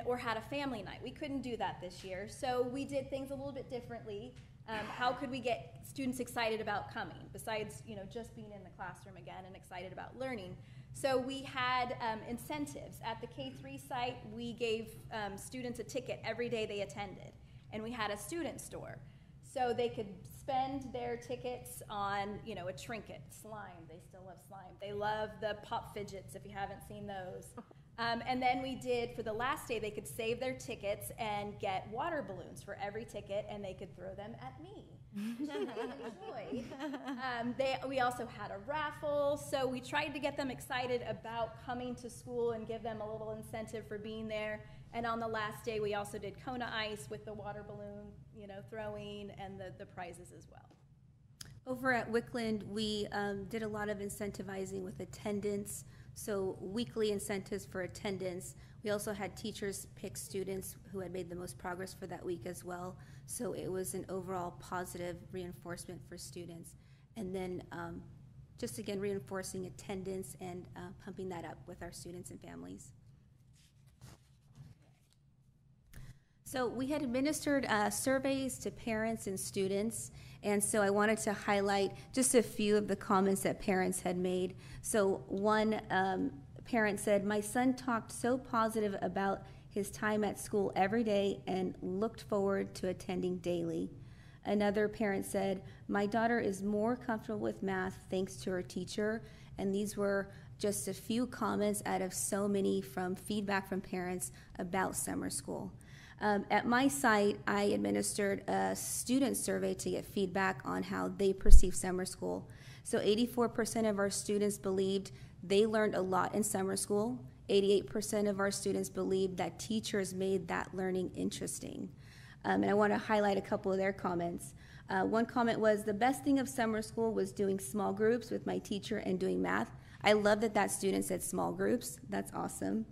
or had a family night. We couldn't do that this year, so we did things a little bit differently. How could we get students excited about coming, besides just being in the classroom again and excited about learning? So we had incentives. At the K-3 site, we gave students a ticket every day they attended, and we had a student store. So they could spend their tickets on, a trinket, slime. They still love slime. They love the pop fidgets, if you haven't seen those. And then we did, for the last day, they could save their tickets and get water balloons for every ticket, and they could throw them at me, which they enjoyed. We also had a raffle, so we tried to get them excited about coming to school and give them a little incentive for being there. And on the last day, we also did Kona Ice with the water balloon, throwing, and the prizes as well. Over at Wickland, we did a lot of incentivizing with attendance, so weekly incentives for attendance. We also had teachers pick students who had made the most progress for that week as well, so it was an overall positive reinforcement for students. And then just again, reinforcing attendance and pumping that up with our students and families. So we had administered surveys to parents and students, and so I wanted to highlight just a few of the comments that parents had made. So one parent said, "My son talked so positive about his time at school every day and looked forward to attending daily." Another parent said, "My daughter is more comfortable with math thanks to her teacher," and these were just a few comments out of so many from feedback from parents about summer school. At my site, I administered a student survey to get feedback on how they perceive summer school. So 84% of our students believed they learned a lot in summer school. 88% of our students believed that teachers made that learning interesting. And I want to highlight a couple of their comments. One comment was, "The best thing of summer school was doing small groups with my teacher and doing math." I love that student said small groups. That's awesome.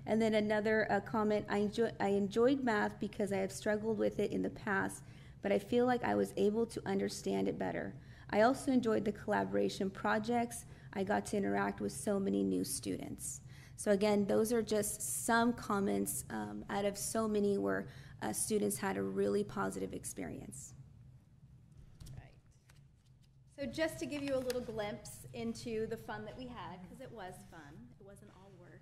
And then another comment, I enjoyed math because I have struggled with it in the past, but I feel like I was able to understand it better. I also enjoyed the collaboration projects. I got to interact with so many new students. So again, those are just some comments out of so many where students had a really positive experience. Right. So just to give you a little glimpse into the fun that we had, because it was fun, it wasn't all work.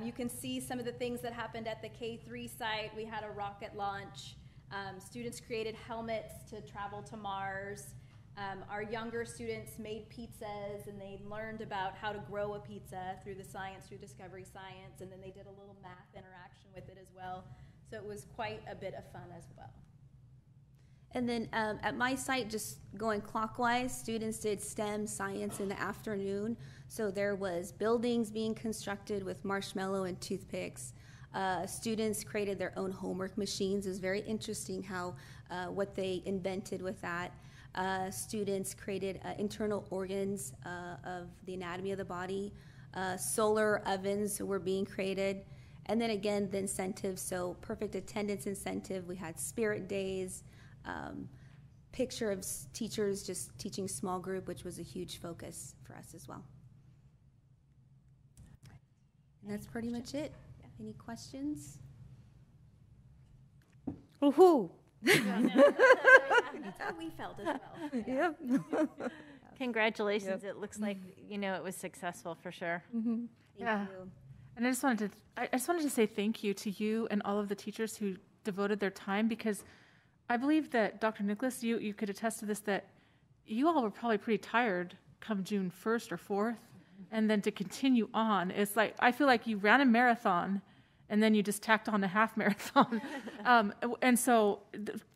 You can see some of the things that happened at the K-3 site. We had a rocket launch. Students created helmets to travel to Mars. Our younger students made pizzas, and they learned about how to grow a pizza through Discovery Science, and then they did a little math interaction with it as well. So it was quite a bit of fun as well. And then at my site, just going clockwise, students did STEM science in the afternoon. So there was buildings being constructed with marshmallow and toothpicks. Students created their own homework machines. It was very interesting how what they invented with that. Students created internal organs of the anatomy of the body. Solar ovens were being created. And then again, the incentives, so perfect attendance incentive, we had spirit days, picture of teachers just teaching small group, which was a huge focus for us as well. And that's pretty much it. Any questions? Woohoo! That's how we felt as well. Yep. Congratulations. It looks like, it was successful for sure. Thank Yeah. you. And I just wanted to say thank you to you and all of the teachers who devoted their time, because I believe that Dr. Nicholas, you could attest to this, that you all were probably pretty tired come June 1st or 4th. And then to continue on, it's like, I feel like you ran a marathon and then you just tacked on a half marathon. And so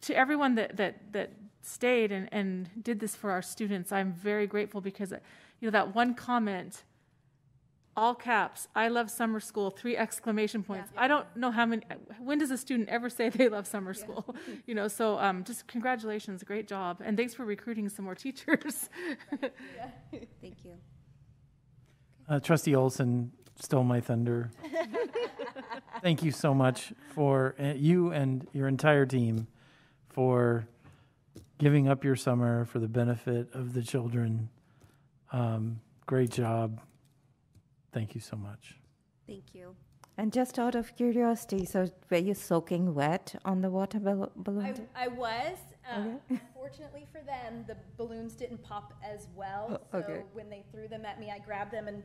to everyone that stayed and did this for our students, I'm very grateful, because, that one comment, all caps, I love summer school, 3 exclamation points. Yeah. I don't know when does a student ever say they love summer school? So just congratulations, great job. And thanks for recruiting some more teachers. Thank you. Trustee Olson stole my thunder. Thank you so much for you and your entire team for giving up your summer for the benefit of the children. Great job. Thank you so much. Thank you. And just out of curiosity, so were you soaking wet on the water balloon? I was. Okay. Unfortunately for them, the balloons didn't pop as well. So Okay. when they threw them at me, I grabbed them and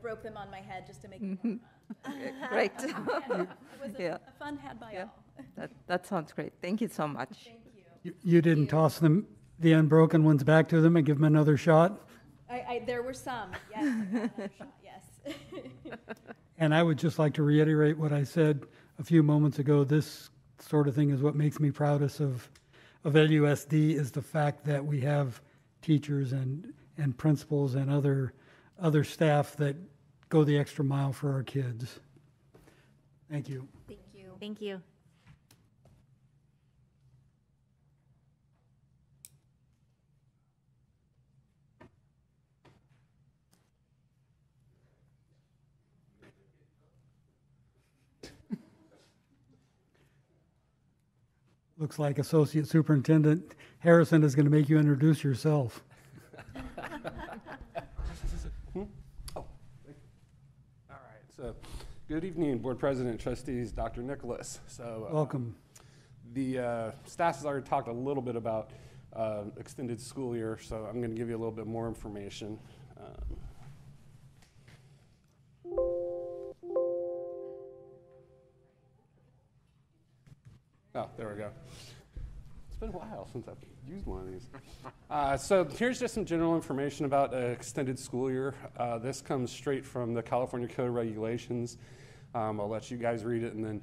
broke them on my head just to make it more fun. Great. It was a fun had by all. That sounds great. Thank you so much. Thank you. You didn't toss the unbroken ones back to them and give them another shot? There were some. Yes. Another shot, yes. And I would just like to reiterate what I said a few moments ago. This sort of thing is what makes me proudest of LUSD, is the fact that we have teachers and principals and other staff that go the extra mile for our kids. Thank you. Thank you. Thank you. Looks like Associate Superintendent Harrison is going to make you introduce yourself. All right. So, good evening, Board President, Trustees, Dr. Nicholas. So, Welcome. The staff has already talked a little bit about extended school year, so I'm going to give you a little bit more information. Oh, there we go. It's been a while since I've used one of these. So here's just some general information about extended school year. This comes straight from the California Code of Regulations. I'll let you guys read it and then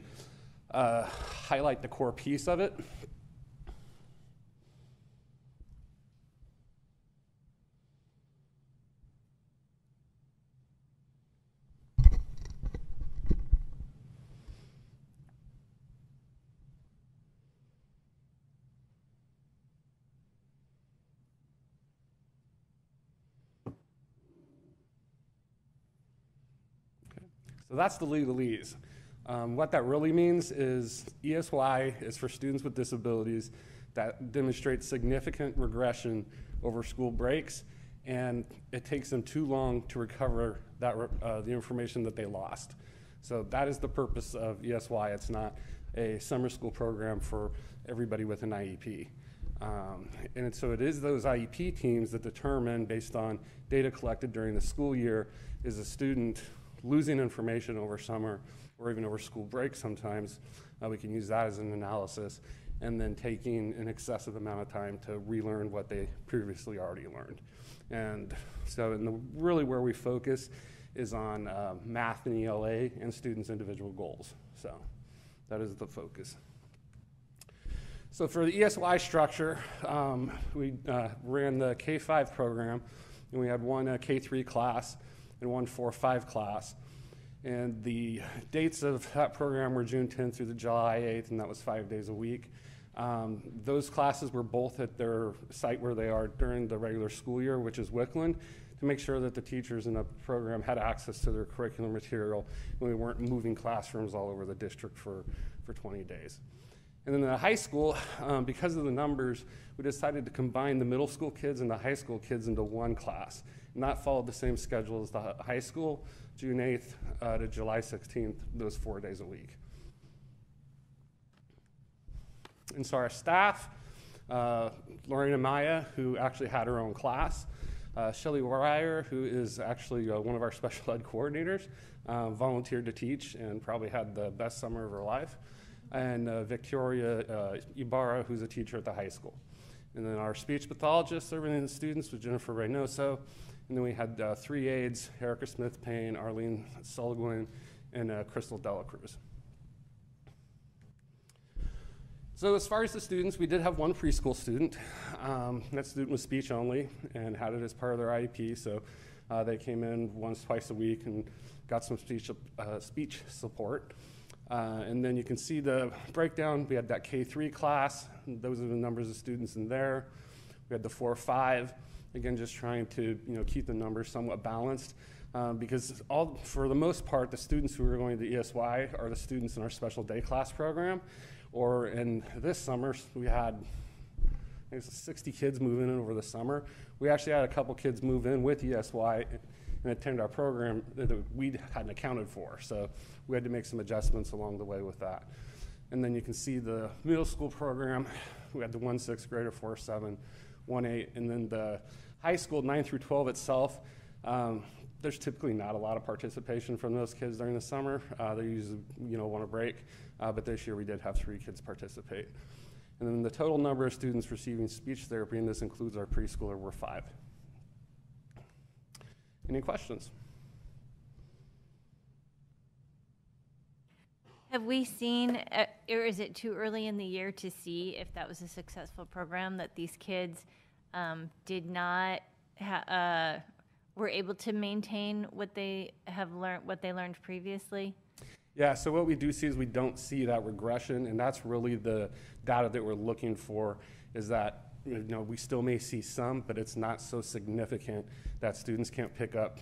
highlight the core piece of it. So that's the legalese. What that really means is ESY is for students with disabilities that demonstrate significant regression over school breaks, and it takes them too long to recover that the information that they lost. So that is the purpose of ESY. It's not a summer school program for everybody with an IEP. And so it is those IEP teams that determine, based on data collected during the school year, is a student losing information over summer or even over school break sometimes. We can use that as an analysis, and then taking an excessive amount of time to relearn what they previously already learned. And so really where we focus is on math and ELA and students' individual goals. So that is the focus. So for the ESY structure, we ran the K-5 program, and we had one K-3 class and one 4-5 class. And the dates of that program were June 10th through the July 8th, and that was 5 days a week. Those classes were both at their site where they are during the regular school year, which is Wickland. to make sure that the teachers in the program had access to their curriculum material and we weren't moving classrooms all over the district for 20 days. And then in the high school, because of the numbers, we decided to combine the middle school kids and the high school kids into one class. And that followed the same schedule as the high school, June 8th to July 16th, those 4 days a week. And so our staff, Lorena Maya, who actually had her own class, Shelley Ryer, who is actually one of our special ed coordinators, volunteered to teach and probably had the best summer of her life, and Victoria Ibarra, who's a teacher at the high school. And then our speech pathologist serving the students was Jennifer Reynoso, and then we had 3 aides, Erica Smith-Payne, Arlene Sullivan, and Crystal Dela Cruz. So as far as the students, we did have one preschool student. That student was speech only and had it as part of their IEP. So they came in once, twice a week and got some speech support. And then you can see the breakdown. We had that K3 class. Those are the numbers of students in there. We had the 4-5. Again, just trying to keep the numbers somewhat balanced. Because for the most part, the students who are going to ESY are the students in our special day class program. Or in this summer, we had 60 kids move in over the summer. We actually had a couple kids move in with ESY and attend our program that we hadn't accounted for. So we had to make some adjustments along the way with that. And then you can see the middle school program. We had the 1 6th grader, 4-7, 1-8, and then the high school 9 through 12 itself. There's typically not a lot of participation from those kids during the summer. They usually want a break, but this year we did have 3 kids participate. And then the total number of students receiving speech therapy, and this includes our preschooler, were 5. Any questions? Have we seen, or is it too early in the year to see if that was a successful program, that these kids did not were able to maintain what they have learned, what they learned previously? Yeah, so what we do see is we don't see that regression, and that's really the data that we're looking for, is that we still may see some, but it's not so significant that students can't pick up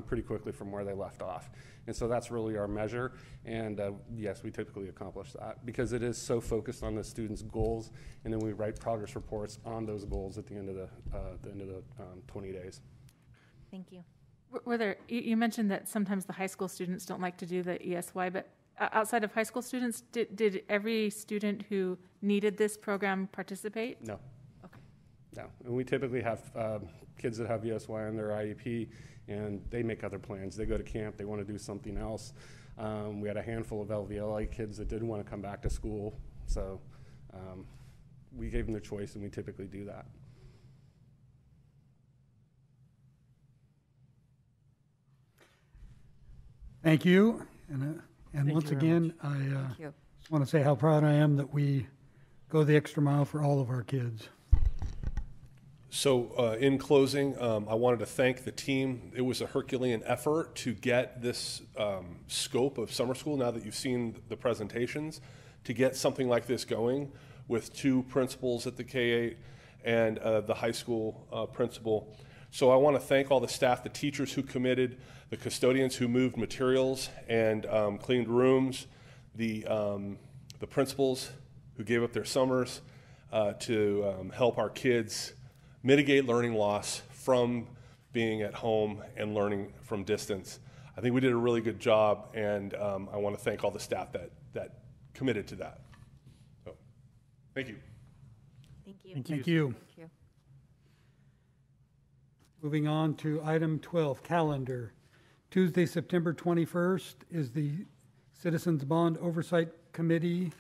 pretty quickly from where they left off. And so that's really our measure, and yes, we typically accomplish that because it is so focused on the students' goals, and then we write progress reports on those goals at the end of the 20 days. Thank you. Were there, you mentioned that sometimes the high school students don't like to do the ESY, but outside of high school students, did every student who needed this program participate? No. Okay. No, and we typically have kids that have ESY on their IEP, and they make other plans. They go to camp, they want to do something else. We had a handful of LVLA kids that didn't want to come back to school, so we gave them the choice, and we typically do that. Thank you. And Thank once you very again, I just want to say how proud I am that we go the extra mile for all of our kids. So in closing, I wanted to thank the team. It was a Herculean effort to get this scope of summer school, now that you've seen the presentations, to get something like this going with 2 principals at the K-8 and the high school principal. So I want to thank all the staff, the teachers who committed, the custodians who moved materials and cleaned rooms, the principals who gave up their summers to help our kids mitigate learning loss from being at home and learning from distance. I think we did a really good job, and I want to thank all the staff that committed to that. So, thank you. Thank you. Thank you. Thank you. Moving on to item 12, calendar. Tuesday, September 21st is the Citizens Bond Oversight Committee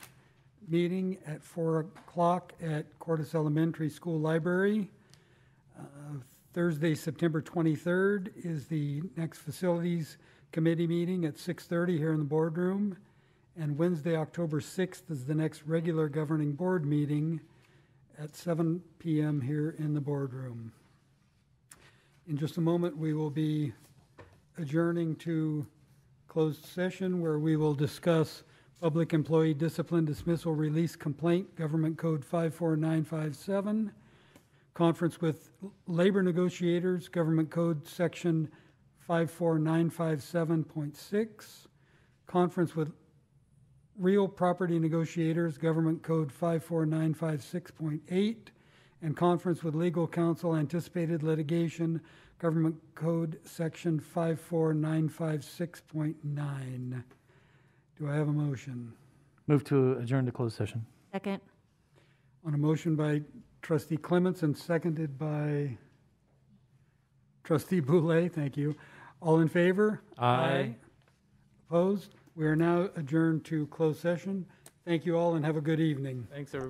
meeting at 4 o'clock at Cordes Elementary School Library. Thursday, September 23rd is the next Facilities Committee meeting at 6:30 here in the boardroom. And Wednesday, October 6th is the next regular Governing Board meeting at 7 p.m. here in the boardroom. In just a moment, we will be adjourning to closed session where we will discuss Public Employee Discipline Dismissal Release Complaint, Government Code 54957, Conference with labor negotiators, Government Code Section 54957.6. Conference with real property negotiators, Government Code 54956.8. And conference with legal counsel, anticipated litigation, Government Code Section 54956.9. Do I have a motion? Move to adjourn to closed session. Second. On a motion by Trustee Clements and seconded by Trustee Boulay, thank you. All in favor? Aye. Opposed? We are now adjourned to closed session. Thank you all and have a good evening. Thanks, everybody.